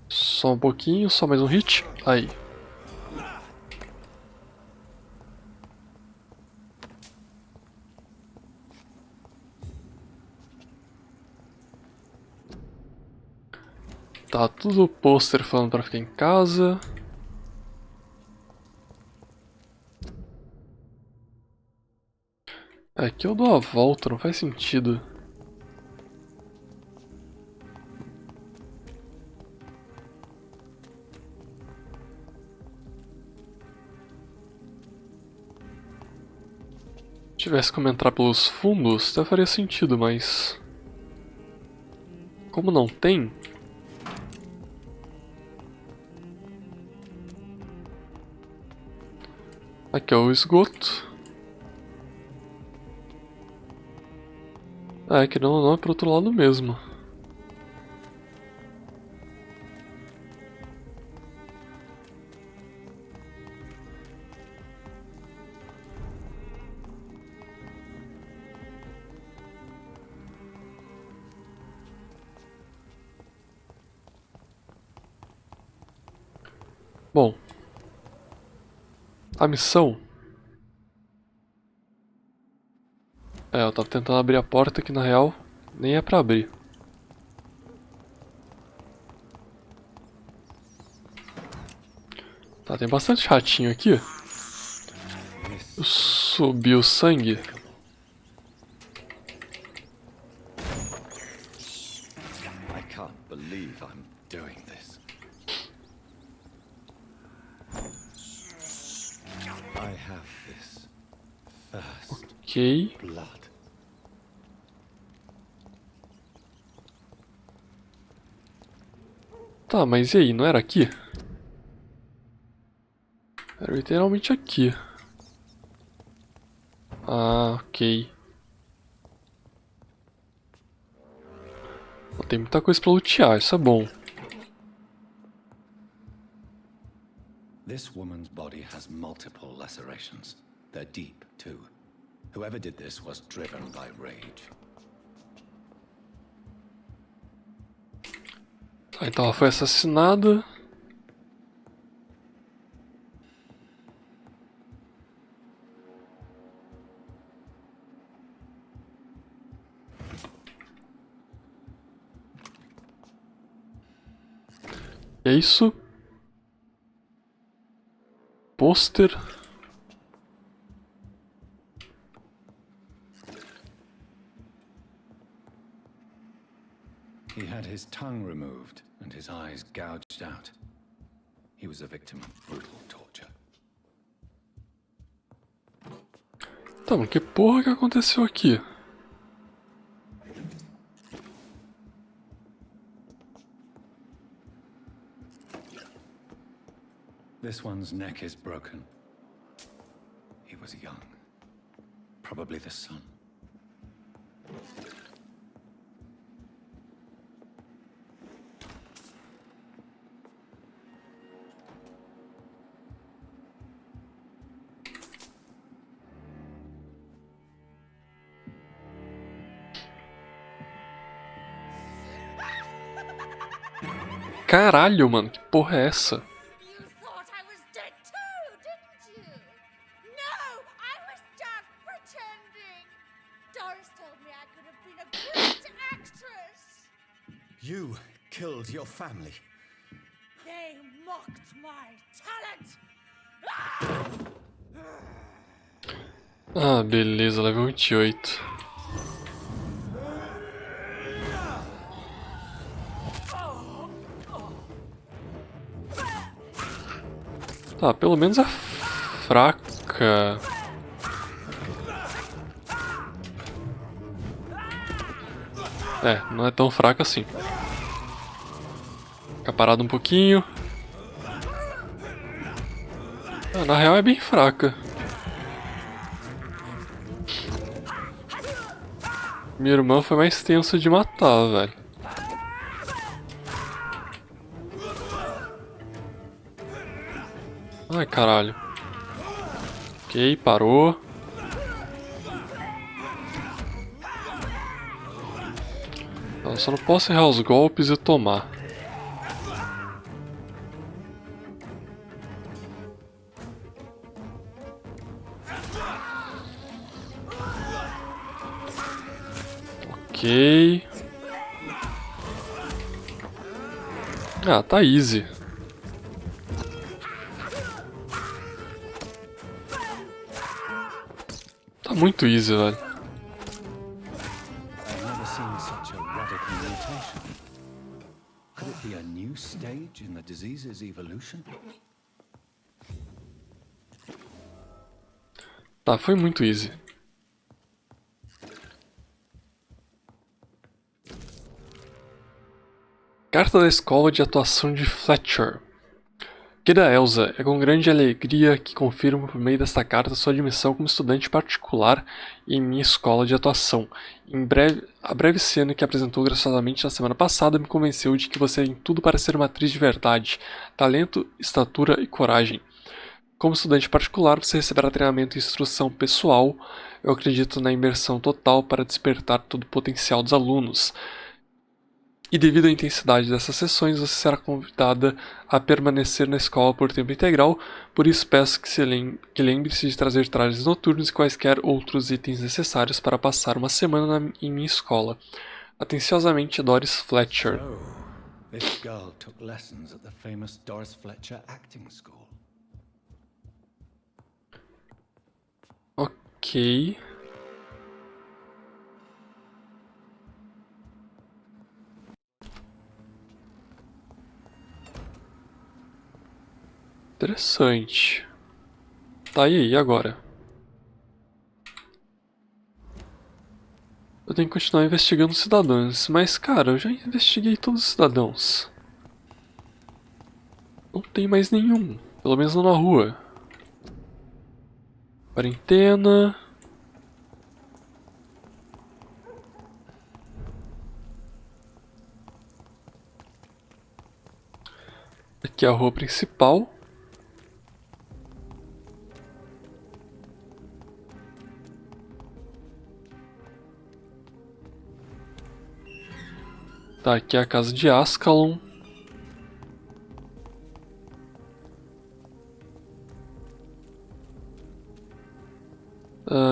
Só um pouquinho, só mais um hit. Aí. Tá tudo pôster falando pra ficar em casa. Aqui eu dou a volta, não faz sentido. Se tivesse como entrar pelos fundos, até faria sentido, mas... como não tem... Aqui é o esgoto. Ah, é que não é pro outro lado mesmo. Bom, a missão... eu tava tentando abrir a porta que na real nem é pra abrir. Tá, tem bastante ratinho aqui. Eu subi o sangue. I can't believe I'm doing this. I have this first Ok. blood. Tá, mas e aí? Não era aqui? Era literalmente aqui. Ah, ok. Tem muita coisa pra lutear, isso é bom. This woman's body has multiple lacerations. They're deep, too. Whoever did this was driven by rage. Tá, então ela foi assassinada. E é isso. Pôster. He had his tongue removed and his eyes gouged out. He was a victim of brutal torture. Tá, mas que porra que aconteceu aqui? This one's neck is broken. He was young. Probably the son. Caralho, mano, que porra é essa? You thought I was dead too, didn't you? No, I was just pretending. Doris told me I could have been a great actress. You killed your family. They mocked my talent. Ah, beleza, level 28. Tá, pelo menos é fraca. É, não é tão fraca assim. Fica parado um pouquinho. Ah, na real é bem fraca. Minha irmã foi mais tensa de matar, velho. Ai, caralho. Ok, parou. Eu só não posso errar os golpes e tomar. Ok. Ah, tá easy. Tá muito easy, velho. I've never seen such a radical mutation. Could it be a new stage in the disease's evolution? Tá, foi muito easy. Carta da Escola de Atuação de Fletcher. Querida Elsa, é com grande alegria que confirmo por meio desta carta sua admissão como estudante particular em minha escola de atuação. A breve cena que apresentou graciosamente na semana passada me convenceu de que você tem tudo para ser uma atriz de verdade, talento, estatura e coragem. Como estudante particular, você receberá treinamento e instrução pessoal. Eu acredito na imersão total para despertar todo o potencial dos alunos. E devido à intensidade dessas sessões, você será convidada a permanecer na escola por tempo integral, por isso peço que lembre-se de trazer trajes noturnos e quaisquer outros itens necessários para passar uma semana em minha escola. Atenciosamente, Doris Fletcher. So, this girl took lessons at the famous Doris Fletcher acting school. Ok. Interessante. Tá, e aí, agora? Eu tenho que continuar investigando os cidadãos, mas cara, eu já investiguei todos os cidadãos. Não tem mais nenhum, pelo menos não na rua. Quarentena. Aqui é a rua principal. Tá, aqui é a casa de Ascalon.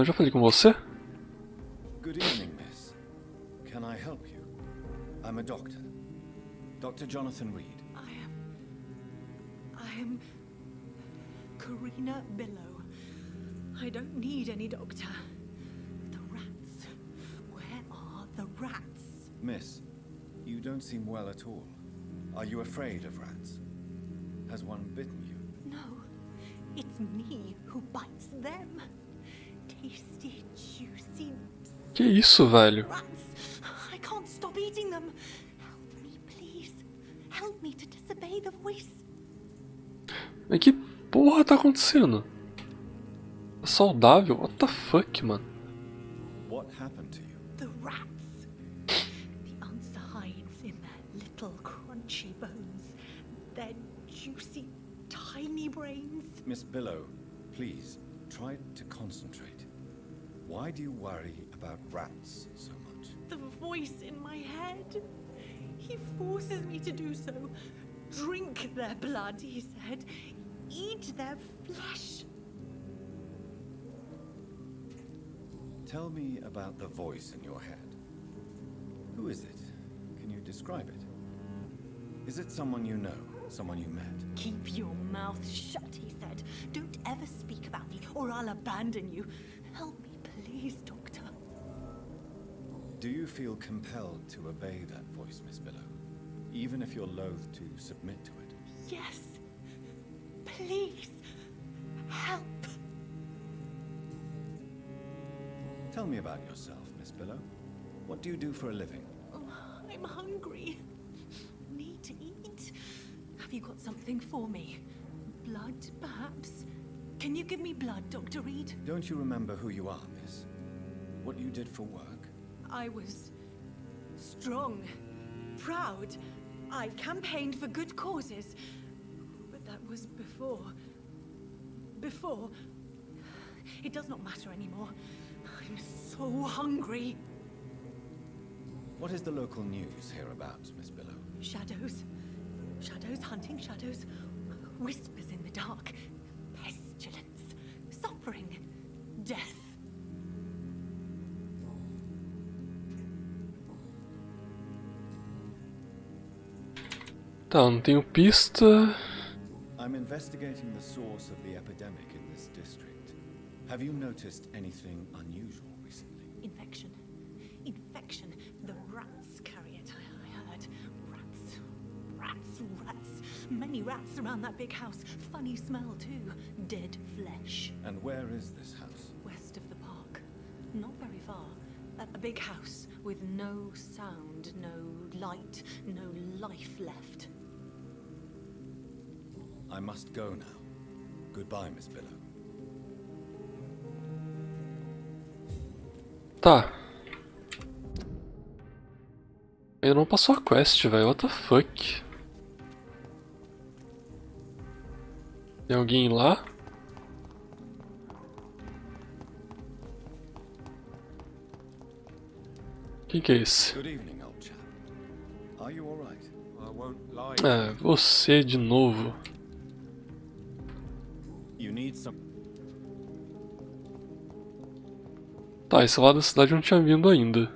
Já falei com você? Good evening, miss. Can I help you? I'm a doctor. Dr. Jonathan Reed. I am Karina Billow. I don't need any doctor. The rats. Where are the rats? Miss, you don't seem well at all. Are you afraid of rats? Has one bitten you? No, it's me who bites them. Tasty, juicy. Que isso, velho? Rats. I can't stop eating them. Help me, please. Help me to disobey the voice. Mas que porra tá acontecendo? É saudável? What the fuck, mano? What happened to you? The rats. The answer hides in their little crunchy bones. Their juicy, tiny brains. Miss Billow, please, try to concentrate. Why do you worry about rats so much? The voice in my head. He forces me to do so. Drink their blood, he said. Eat their flesh. Tell me about the voice in your head. Who is it? Can you describe it? Is it someone you know? Someone you met? Keep your mouth shut, he said. Don't ever speak about me, or I'll abandon you. Help me, please, Doctor. Do you feel compelled to obey that voice, Miss Billow? Even if you're loath to submit to it? Yes. Please. Help. Tell me about yourself, Miss Billow. What do you do for a living? Oh, I'm hungry. Need to eat. Have you got something for me? Blood, perhaps? Can you give me blood, Dr. Reed? Don't you remember who you are, miss? What you did for work? I was strong, proud. I campaigned for good causes. But that was before. Before. It does not matter anymore. I'm so hungry. What is the local news hereabouts, Miss Billow? Shadows. Shadows hunting shadows. Whispers in the dark. Pestilence. Suffering. Death. Tá, não tenho pista. I'm investigating the source of the epidemic in this district. Have you noticed anything unusual recently? Infection. Infection. The rats carry it, I heard. Rats. Rats. Rats. Many rats around that big house. Funny smell, too. Dead flesh. And where is this house? West of the park. Not very far. A big house with no sound, no light, no life left. I must go now. Goodbye, Miss Billow. Tá. Eu não passou a quest, velho. What the fuck? Tem alguém lá? Quem que é esse? Good evening, old chap. Are you all right? I won't lie. É, você de novo. You need some. Tá, esse lado da cidade não tinha vindo ainda.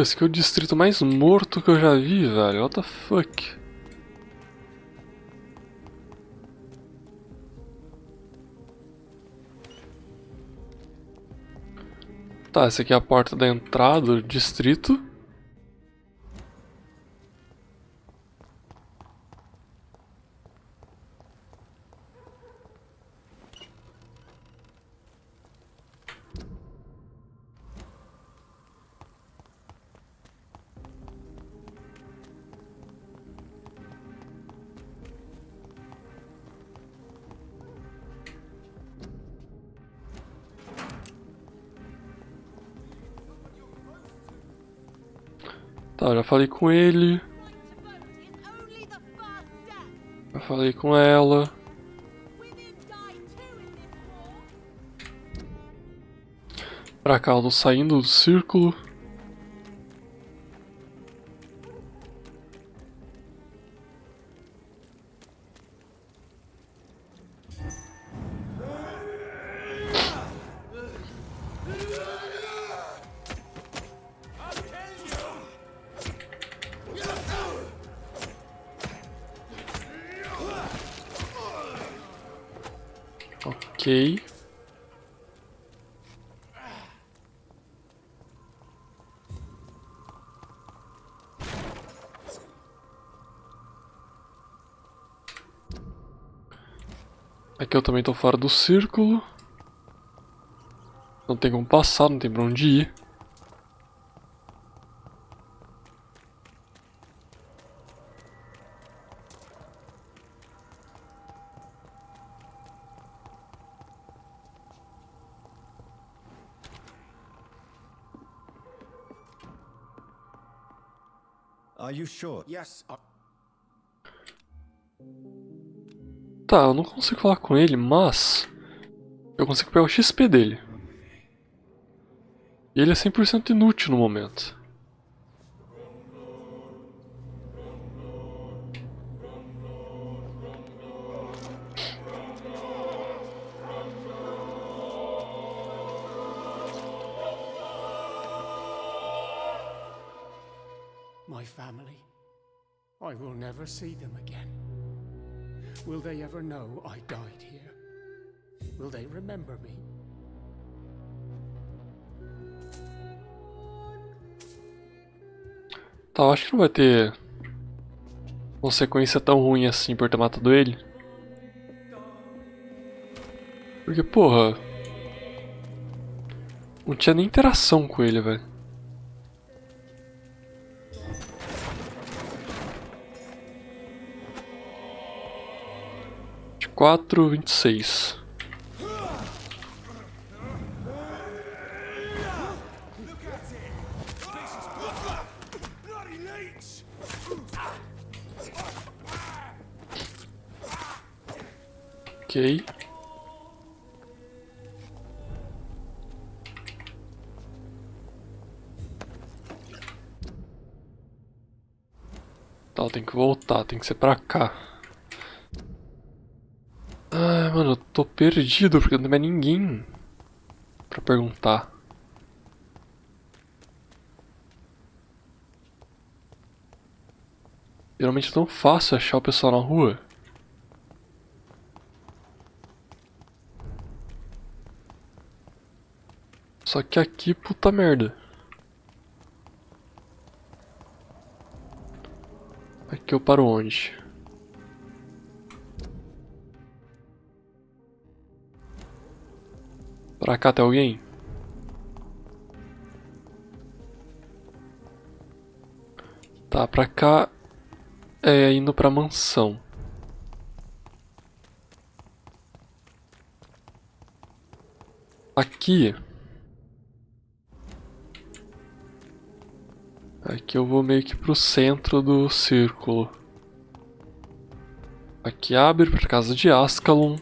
Esse aqui é o distrito mais morto que eu já vi, velho. What the fuck? Tá, essa aqui é a porta da entrada do distrito. Tá, já falei com ele. Já falei com ela. Pra cá, eu tô saindo do círculo. Ok. Aqui eu também tô fora do círculo. Não tem como passar, não tem pra onde ir. Are you sure? Yes, Tá, eu não consigo falar com ele, mas eu consigo pegar o XP dele. E ele é 100% inútil no momento. my family. I will never see them again. Will they ever know I died here? Will they remember me? Tá, eu acho que não vai ter consequência tão ruim assim por ter matado ele. Porque, porra, não tinha nem interação com ele, velho. 4:26. Ok. Tá, tem que voltar, tem que ser pra cá. Ai, mano, eu tô perdido porque não tem mais ninguém pra perguntar. Geralmente é tão fácil achar o pessoal na rua. Só que aqui, puta merda. Aqui eu paro onde? Pra cá tem alguém? Tá, pra cá é indo pra mansão. Aqui eu vou meio que pro centro do círculo. Aqui abre pra casa de Ascalon.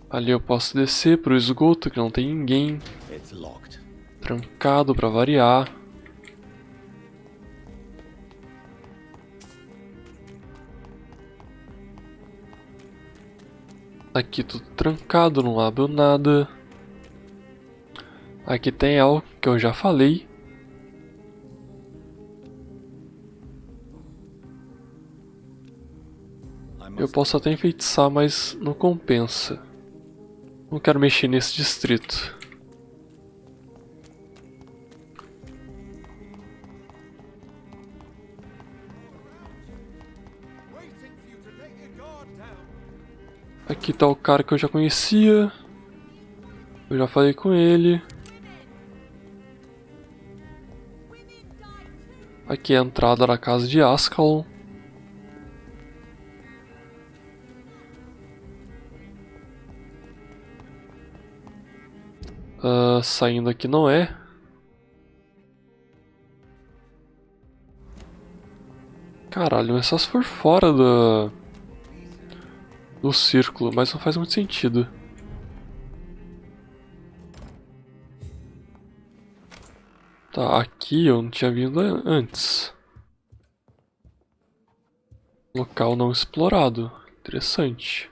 Ali eu posso descer pro esgoto que não tem ninguém. Trancado pra variar. Aqui tudo trancado, não abre nada. Aqui tem algo que eu já falei. Eu posso até enfeitiçar, mas não compensa. Não quero mexer nesse distrito. Aqui tá o cara que eu já conhecia. Eu já falei com ele. Aqui é a entrada da casa de Ascalon. Saindo aqui não é. Caralho, é só se for fora do círculo, mas não faz muito sentido. Tá, aqui eu não tinha vindo antes. Local não explorado. Interessante.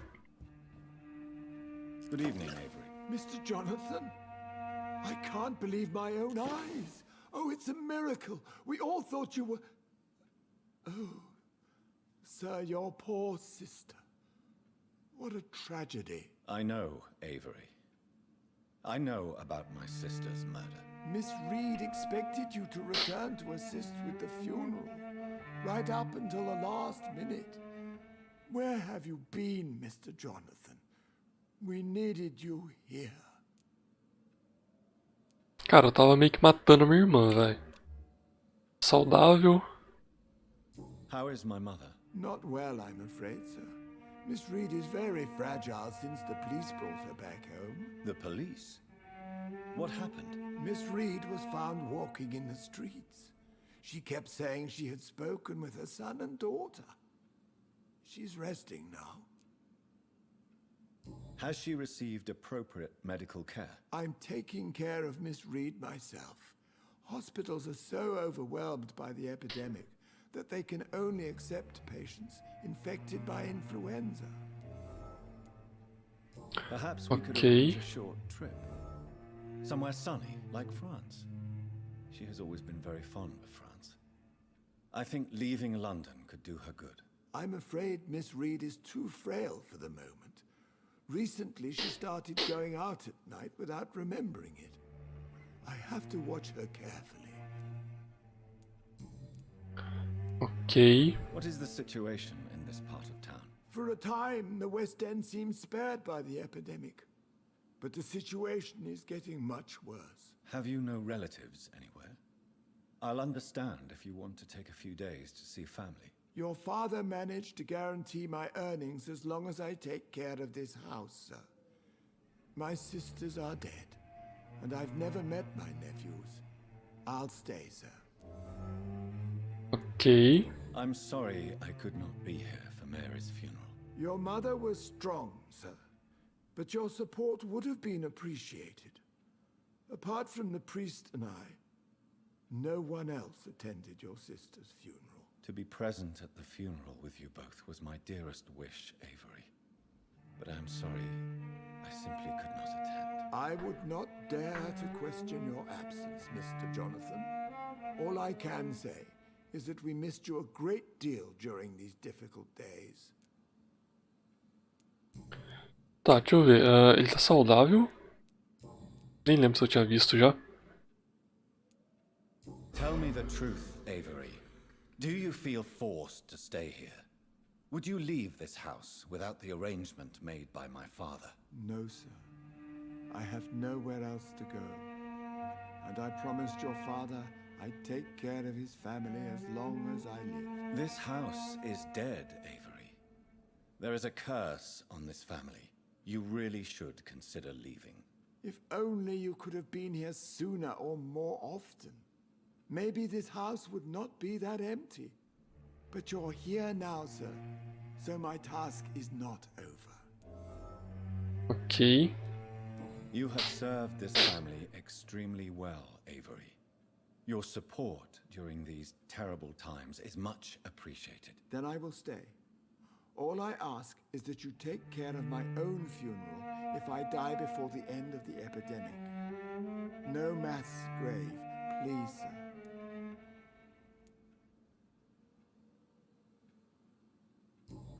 Good evening, Avery. Mr. Jonathan, I can't believe my own eyes. Oh, it's a miracle. We all thought you were... Oh, sir, your poor sister. What a tragedy. I know, Avery. I know about my sister's murder. Miss Reed expected you to return to assist with the funeral, right up until the last minute. Where have you been, Mr. Jonathan? We needed you here. Cara, eu tava meio que matando minha irmã, velho. Saudável. How is my mother? Not well, I'm afraid, sir. Miss Reed is very fragile since the police brought her back home. The police? What happened? Miss Reed was found walking in the streets. She kept saying she had spoken with her son and daughter. She's resting now. Has she received appropriate medical care? I'm taking care of Miss Reed myself. Hospitals are so overwhelmed by the epidemic that they can only accept patients infected by influenza. Perhaps we could Okay. arrange a short trip. Somewhere sunny, like France. She has always been very fond of France. I think leaving London could do her good. I'm afraid Miss Reed is too frail for the moment. Recently, she started going out at night without remembering it. I have to watch her carefully. Ok. What is the situation in this part of town? For a time, the West End seemed spared by the epidemic. But the situation is getting much worse. Have you no relatives anywhere? I'll understand if you want to take a few days to see family. Your father managed to guarantee my earnings as long as I take care of this house, sir. My sisters are dead, and I've never met my nephews. I'll stay, sir. Ok. I'm sorry I could not be here for Mary's funeral. Your mother was strong, sir, but your support would have been appreciated. Apart from the priest and I, no one else attended your sister's funeral. To be present at the funeral with you both was my dearest wish, Avery. But I'm sorry, I simply could not attend. I would not dare to question your absence, Mr. Jonathan. All I can say is that we missed you a great deal during these difficult days. Tá, deixa eu ver. Ele tá saudável? Nem lembro se eu tinha visto já. Tell me the truth, Avery. Do you feel forced to stay here? Would you leave this house without the arrangement made by my father? No, sir. I have nowhere else to go. And I promised your father I'd take care of his family as long as I live. This house is dead, Avery. There is a curse on this family. You really should consider leaving. If only you could have been here sooner or more often. Maybe this house would not be that empty. But you're here now, sir. So my task is not over. Ok. You have served this family extremely well, Avery. Your support during these terrible times is much appreciated. Then I will stay. All I ask is that you take care of my own funeral if I die before the end of the epidemic. No mass grave, please, sir.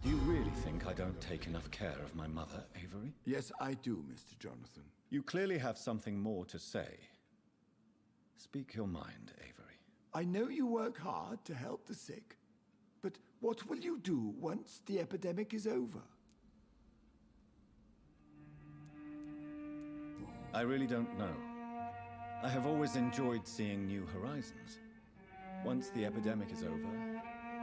Do you really think I don't take enough care of my mother, Avery? Yes, I do, Mr. Jonathan. You clearly have something more to say. Speak your mind, Avery. I know you work hard to help the sick, but what will you do once the epidemic is over? I really don't know. I have always enjoyed seeing new horizons. Once the epidemic is over,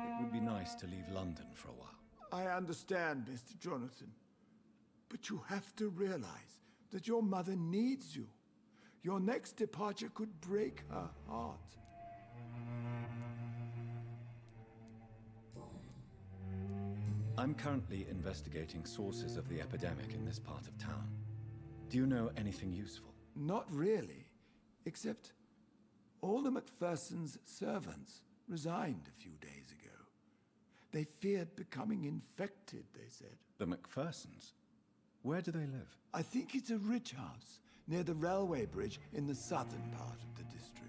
it would be nice to leave London for a while. I understand, Mr. Jonathan. But you have to realize that your mother needs you. Your next departure could break her heart. I'm currently investigating sources of the epidemic in this part of town. Do you know anything useful? Not really, except all the Macpherson's servants resigned a few days ago. They feared becoming infected, they said. The Macphersons? Where do they live? I think it's a rich house near the railway bridge in the southern part of the district.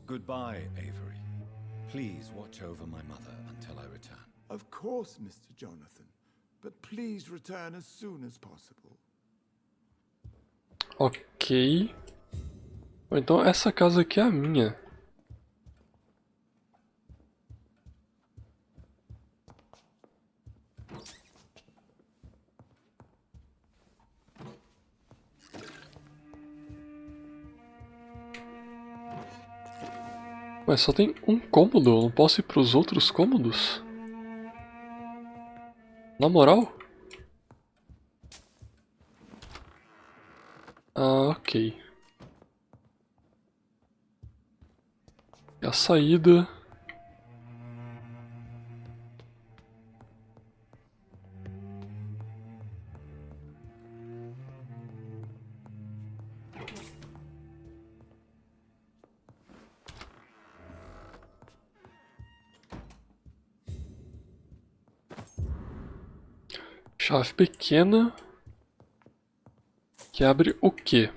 Goodbye, Avery. Please watch over my mother until I return. Of course, Mr. Jonathan. But please return as soon as possible. Ok. Bom, então essa casa aqui é a minha. Ué, só tem um cômodo, eu não posso ir para os outros cômodos? Na moral? Ah, ok. E a saída... Chave pequena, que abre o quê?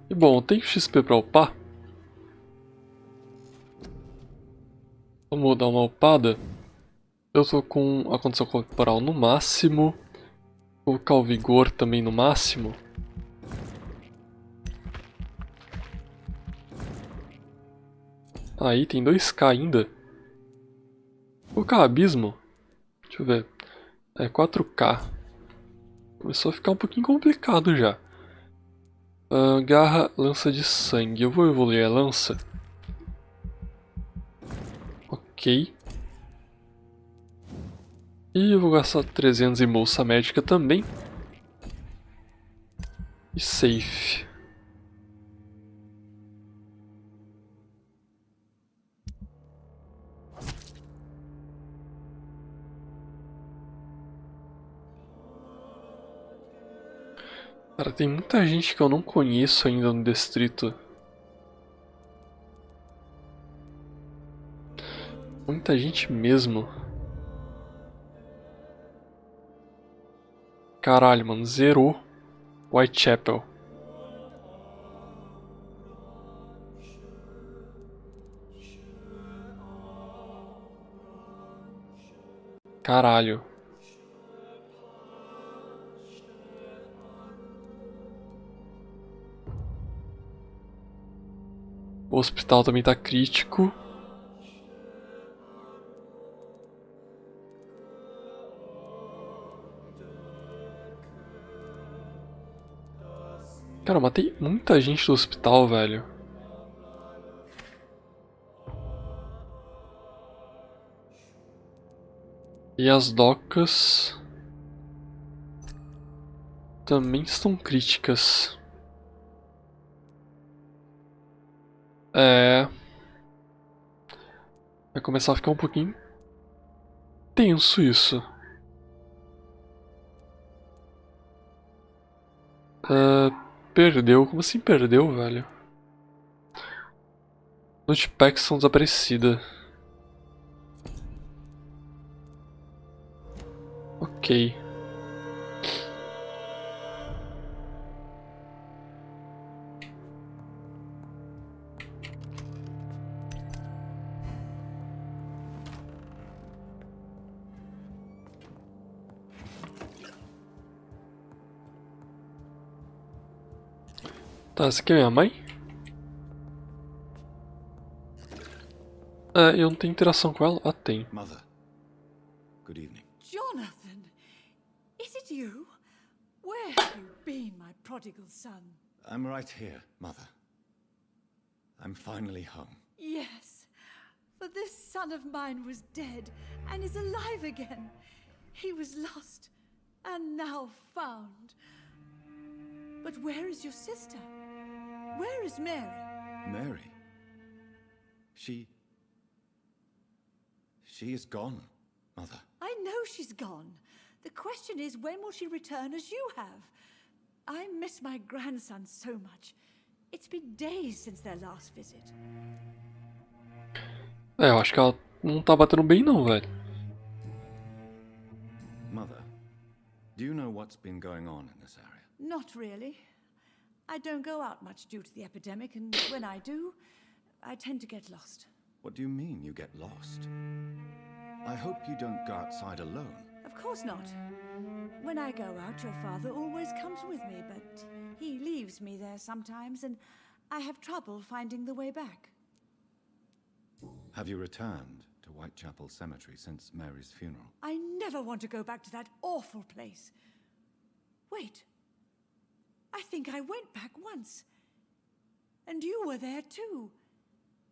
E bom, tem XP para upar? Vamos dar uma upada. Eu tô com a condição corporal no máximo. Vou colocar o vigor também no máximo. Aí tem 2k ainda. Vou colocar o abismo. Deixa eu ver. É 4k. Começou a ficar um pouquinho complicado já. Garra, lança de sangue. Eu vou evoluir a lança. Ok. E eu vou gastar 300 em bolsa médica também. E safe. Cara, tem muita gente que eu não conheço ainda no distrito. Muita gente mesmo. Caralho, mano, zerou Whitechapel. Caralho. O hospital também tá crítico. Cara, eu matei muita gente do hospital, velho. E as docas também estão críticas. Vai começar a ficar um pouquinho tenso isso. Perdeu? Como assim perdeu, velho? Notificações desaparecida. Ok. Tá, essa aqui é minha mãe? Eu não tenho interação com ela? Ah, tem. Mother, good evening. Jonathan, is it you? Where have you been, my prodigal son? I'm right here, Mother. I'm finally home. Yes, for this son of mine was dead and is alive again. He was lost and now found. But where is your sister? Where is Mary? Mary? She is gone, Mother. I know she's gone. The question is, when will she return as you have? I miss my grandson so much. It's been days since their last visit. Eu acho que ela não tá batendo bem não, velho. Mother, do you know what's been going on in this area? Not really. I don't go out much due to the epidemic, and when I do, I tend to get lost. What do you mean you get lost? I hope you don't go outside alone. Of course not. When I go out, your father always comes with me, but he leaves me there sometimes, and I have trouble finding the way back. Have you returned to Whitechapel Cemetery since Mary's funeral? I never want to go back to that awful place. Wait. I think I went back once. And you were there too.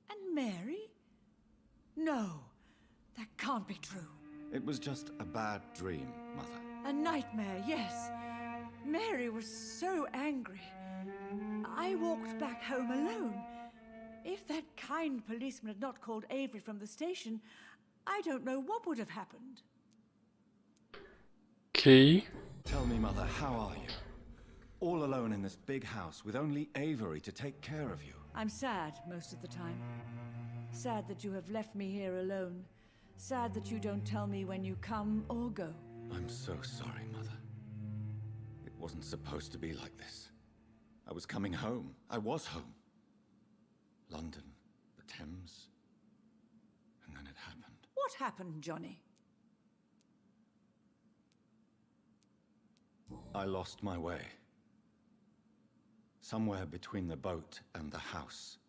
And Mary? No, that can't be true. It was just a bad dream, Mother. A nightmare, yes. Mary was so angry. I walked back home alone. If that kind policeman had not called Avery from the station, I don't know what would have happened. Okay. Tell me, Mother, how are you? All alone in this big house with only Avery to take care of you. I'm sad most of the time. Sad that you have left me here alone. Sad that you don't tell me when you come or go. I'm so sorry, Mother. It wasn't supposed to be like this. I was coming home. I was home. London, the Thames, and then it happened. What happened, Johnny? I lost my way. Somewhere between the boat and the house,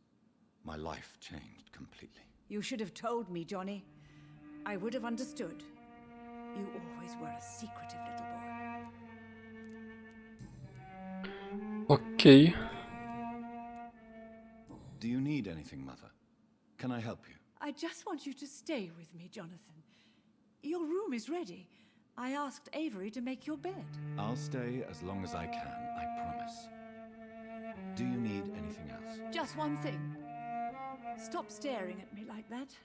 my life changed completely. You should have told me, Johnny. I would have understood. You always were a secretive little boy. Ok. Do you need anything, Mother? Can I help you? I just want you to stay with me, Jonathan. Your room is ready. I asked Avery to make your bed. I'll stay as long as I can, I promise. Do you need anything else? Just one thing. Stop staring at me like that.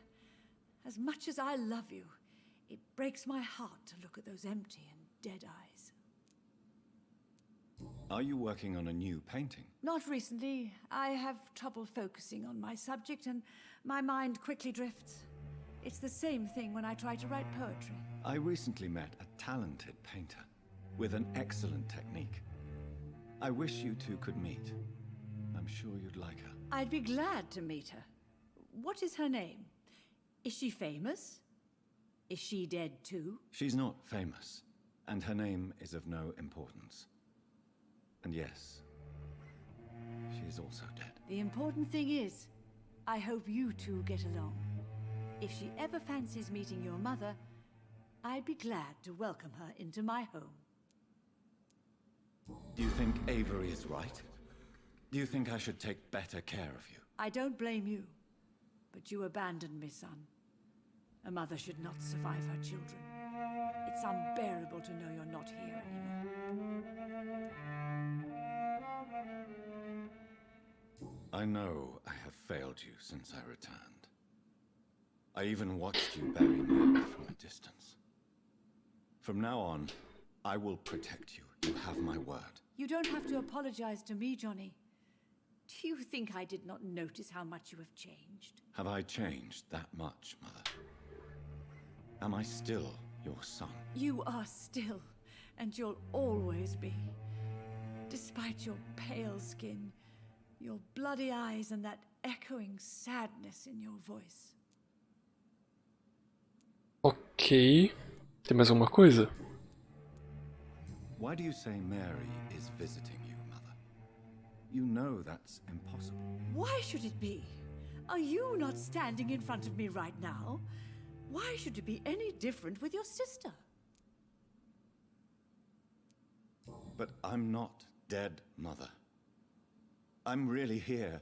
As much as I love you, it breaks my heart to look at those empty and dead eyes. Are you working on a new painting? Not recently. I have trouble focusing on my subject and my mind quickly drifts. It's the same thing when I try to write poetry. I recently met a talented painter with an excellent technique. I wish you two could meet. I'm sure you'd like her. I'd be glad to meet her. What is her name? Is she famous? Is she dead too? She's not famous, and her name is of no importance. And yes, she is also dead. The important thing is, I hope you two get along. If she ever fancies meeting your mother, I'd be glad to welcome her into my home. Do you think Avery is right? Do you think I should take better care of you? I don't blame you, but you abandoned me, son. A mother should not survive her children. It's unbearable to know you're not here anymore. I know I have failed you since I returned. I even watched you bury Mary from a distance. From now on, I will protect you. You have my word. You don't have to apologize to me, Johnny. Do you think I did not notice how much you have changed? Have I changed that much, Mother? Am I still your son? You are still, and you'll always be. Despite your pale skin, your bloody eyes, and that echoing sadness in your voice. Ok. Tem mais alguma coisa? Why do you say Mary is visiting you, Mother? You know that's impossible. Why should it be? Are you not standing in front of me right now? Why should it be any different with your sister? But I'm not dead, Mother. I'm really here,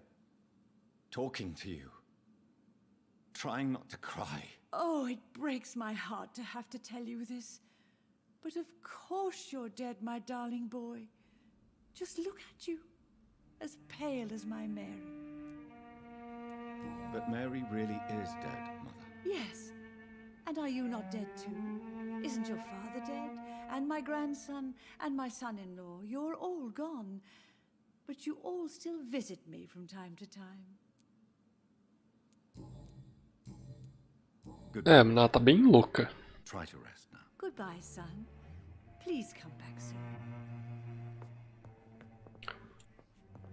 talking to you, trying not to cry. Oh, it breaks my heart to have to tell you this. But of course you're dead, my darling boy. Just look at you, as pale as my Mary. But Mary really is dead, Mother. Yes. And are you not dead too? Isn't your father dead? And my grandson, and my son-in-law? You're all gone. But you all still visit me from time to time. É, mas ela tá bem louca. Try to rest now. Goodbye, son. Please come back soon.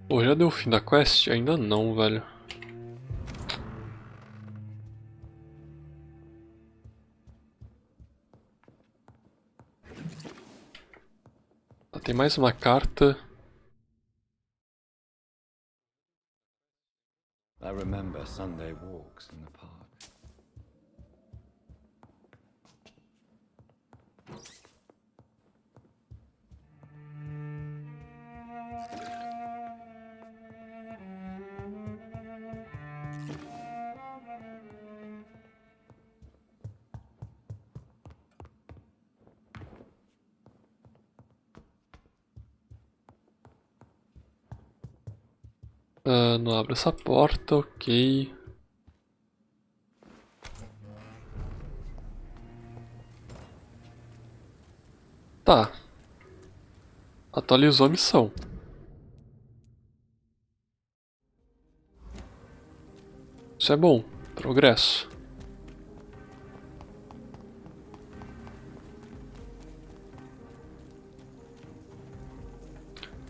Pô, já deu o fim da quest? Ainda não, velho. Tá, tem mais uma carta. I remember Sunday walks in the park. Não abre essa porta, ok. Tá. Atualizou a missão. Isso é bom. Progresso.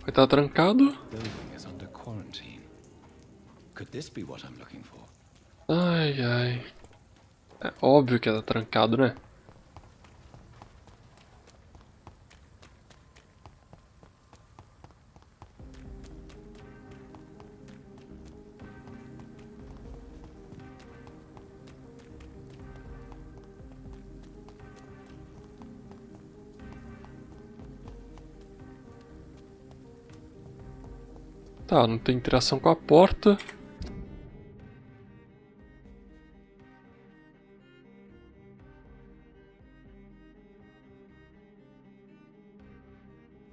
Vai estar trancado. Could this be what I'm looking for? Ai, ai. É óbvio que tá trancado, né? Tá, não tem interação com a porta.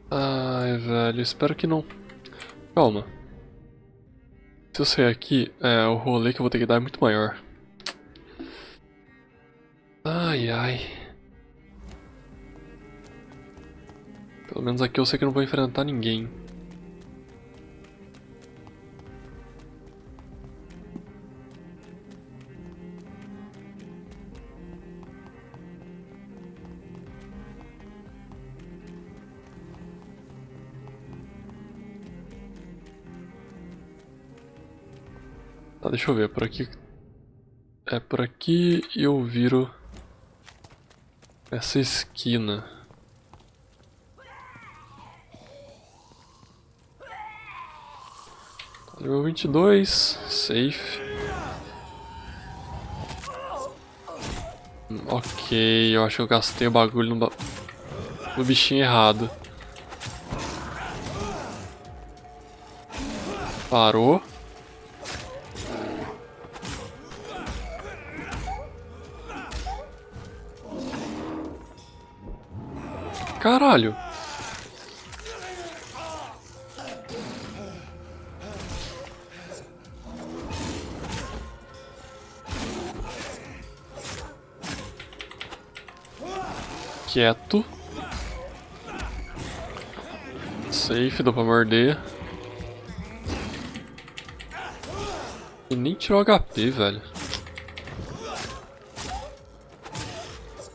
Ai, velho, espero que não. Calma. Se eu sair aqui, o rolê que eu vou ter que dar é muito maior. Ai, ai. Pelo menos aqui eu sei que eu não vou enfrentar ninguém. Tá, deixa eu ver, por aqui. É por aqui e eu viro essa esquina. Nível 22, safe. Ok, eu acho que eu gastei o bagulho no bichinho errado. Parou. Caralho. Quieto. Safe, dá pra morder. E nem tirou HP, velho.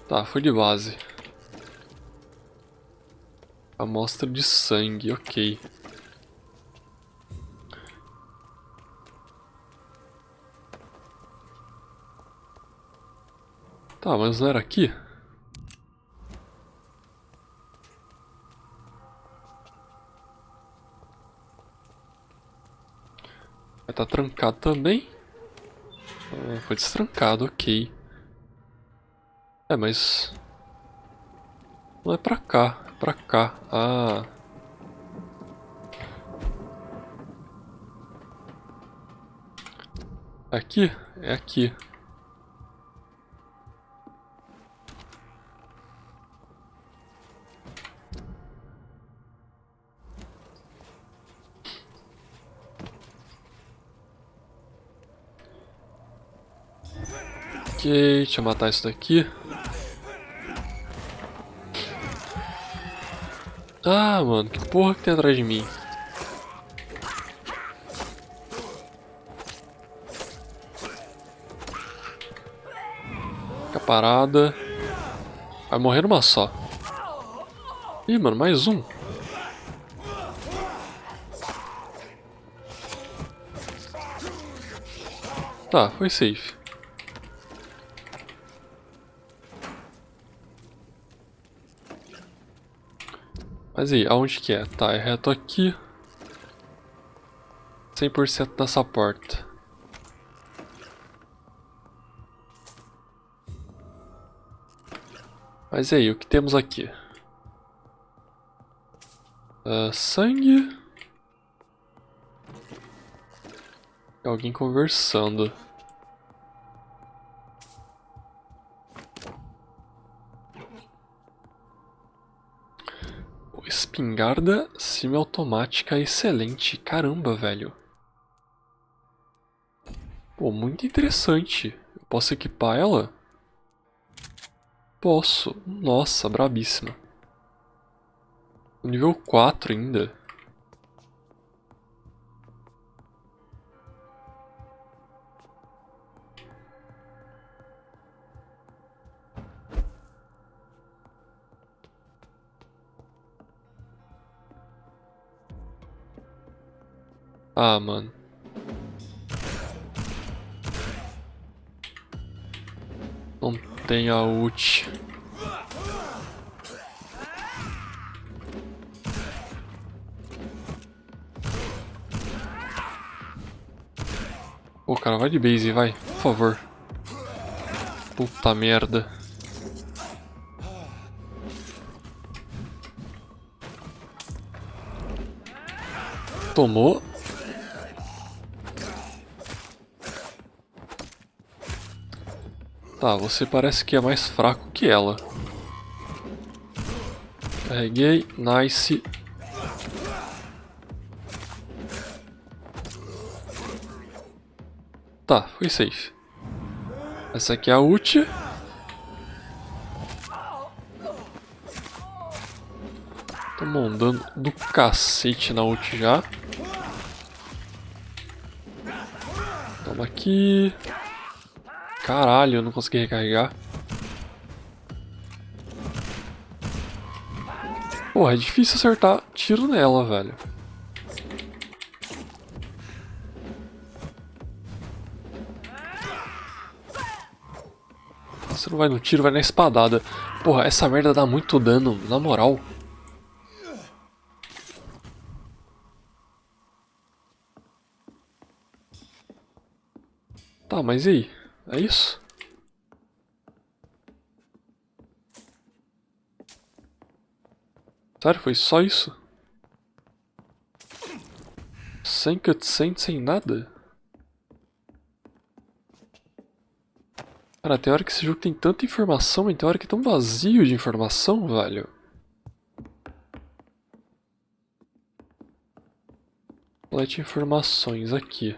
Tá, foi de base. Amostra de sangue, ok. Tá, mas não era aqui? Vai tá trancado também? Ah, foi destrancado, ok. É, mas... não é pra cá, é pra cá. Ah... aqui? É aqui. Ok, deixa eu matar isso daqui. Ah, mano, que porra que tem atrás de mim? Fica parada. Vai morrer numa só. Ih, mano, mais um. Tá, foi safe. Mas aí, aonde que é? Tá, é reto aqui. 100% nessa porta. Mas aí, o que temos aqui? Sangue. Alguém conversando. Espingarda semiautomática excelente. Caramba, velho. Pô, muito interessante. Eu posso equipar ela? Posso. Nossa, brabíssima. Nível 4 ainda. Ah, mano. Não tem a ult. Pô, cara, vai de base, vai, por favor. Puta merda. Tomou. Tá, você parece que é mais fraco que ela. Carreguei, nice. Tá, foi safe. Essa aqui é a ult. Tomou um dano do cacete na ult já. Toma aqui. Caralho, eu não consegui recarregar. Porra, é difícil acertar tiro nela, velho. Você não vai no tiro, vai na espadada. Porra, essa merda dá muito dano, na moral. Tá, mas e aí? É isso? Sério, foi só isso? Sem cutscene, sem nada? Cara, tem hora que esse jogo tem tanta informação, mas tem hora que é tão vazio de informação, velho. Colete informações aqui.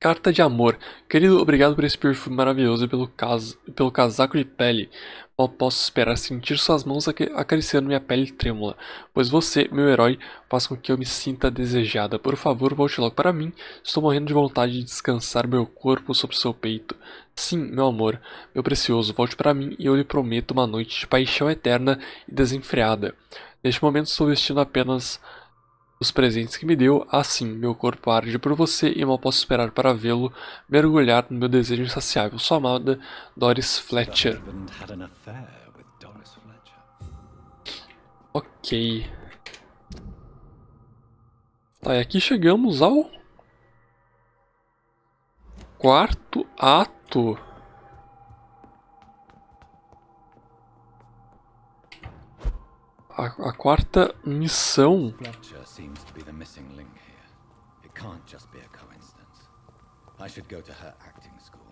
Carta de amor. Querido, obrigado por esse perfume maravilhoso e pelo casaco de pele. Mal posso esperar sentir suas mãos acariciando minha pele trêmula, pois você, meu herói, faz com que eu me sinta desejada. Por favor, volte logo para mim. Estou morrendo de vontade de descansar meu corpo sobre seu peito. Sim, meu amor, meu precioso, volte para mim e eu lhe prometo uma noite de paixão eterna e desenfreada. Neste momento estou vestindo apenas os presentes que me deu, assim, meu corpo arde por você e mal posso esperar para vê-lo mergulhar no meu desejo insaciável. Sua amada Doris Fletcher. Ok. Tá, e aqui chegamos ao quarto ato. A quarta missão. Fletcher seems to be the missing link here. It can't just be a coincidence. I should go to her acting school.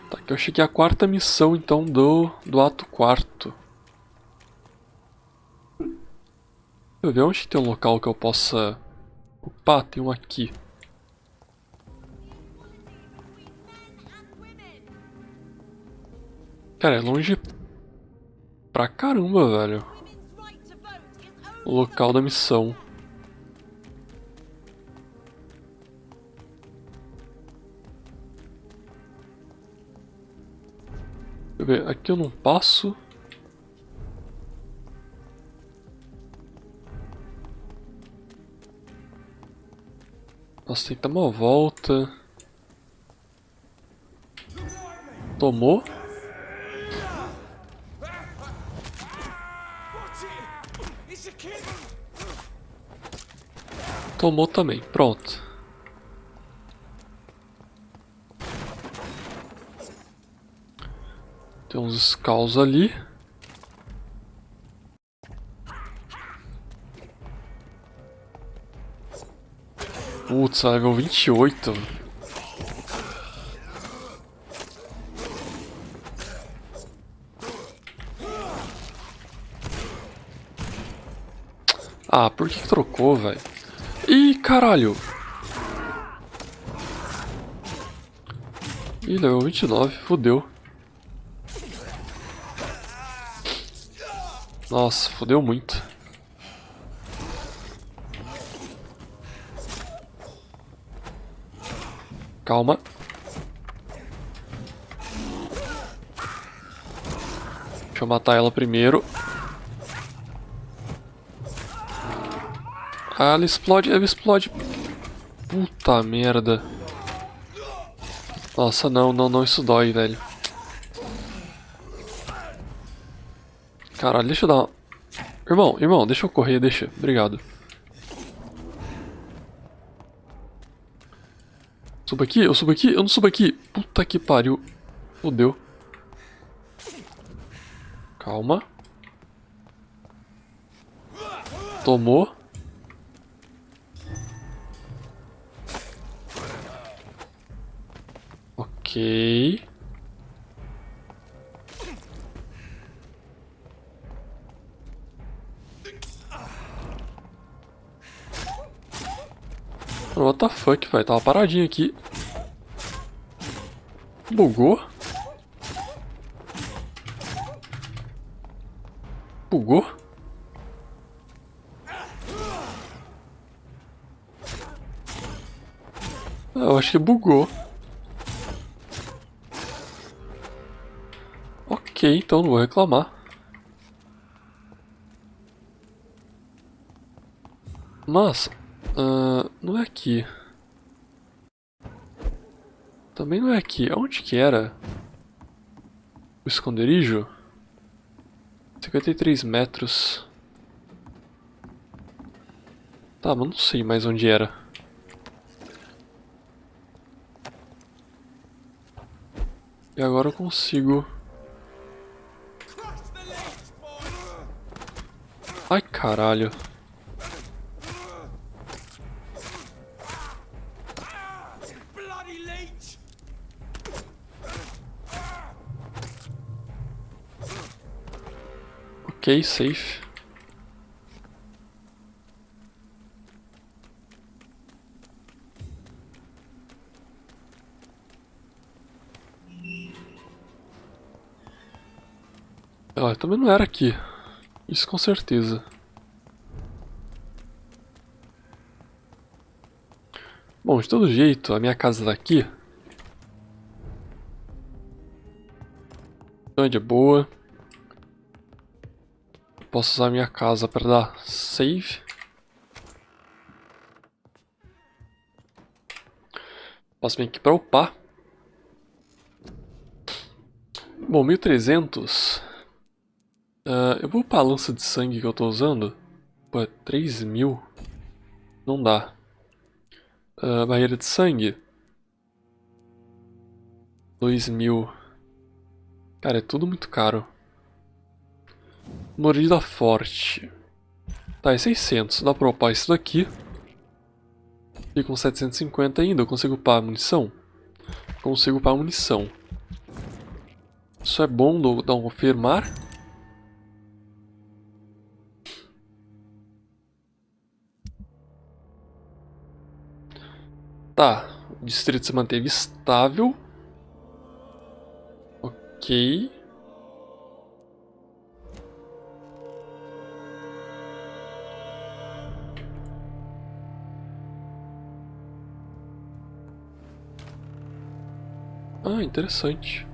Tá, que eu cheguei à quarta missão então do ato quarto. Deixa eu ver onde tem um local que eu possa. Opa, tem um aqui. Cara, é longe pra caramba, velho. O local da missão. Deixa eu ver, aqui eu não passo. Nossa, tem que dar uma volta. Tomou. Tomou também, pronto. Tem uns skulls ali. Putz, level 28. Ah, por que trocou, velho? Ih, caralho! Ih, level 29, fodeu. Nossa, fodeu muito. Calma. Deixa eu matar ela primeiro. Ah, ela explode, ela explode. Puta merda. Nossa, não, isso dói, velho. Caralho, deixa eu dar uma... Irmão, deixa eu correr, deixa. Obrigado. Subo aqui? Eu subo aqui? Eu não subo aqui. Puta que pariu. Fudeu. Calma. Tomou. Ok. What the fuck, velho? Tava paradinho aqui. Bugou? Bugou? Eu acho que bugou. Ok, então não vou reclamar. Mas... não é aqui. Também não é aqui. Onde que era? O esconderijo? 53 metros. Tá, mas não sei mais onde era. E agora eu consigo... Ai, caralho. Ok, safe. Ah, também não era aqui. Isso com certeza. Bom, de todo jeito, a minha casa tá aqui. Então é de boa. Posso usar a minha casa para dar save. Posso vir aqui para upar. Bom, 1300. Eu vou upar a lança de sangue que eu tô usando. Pô, 3000. Não dá. Barreira de sangue. 2000. Cara, é tudo muito caro. Mordida forte. Tá, é 600. Dá pra upar isso daqui. E com 750 ainda eu consigo upar a munição? Consigo upar a munição. Isso é bom dar um confirmar. Tá, o distrito se manteve estável. Ok. Ah, interessante.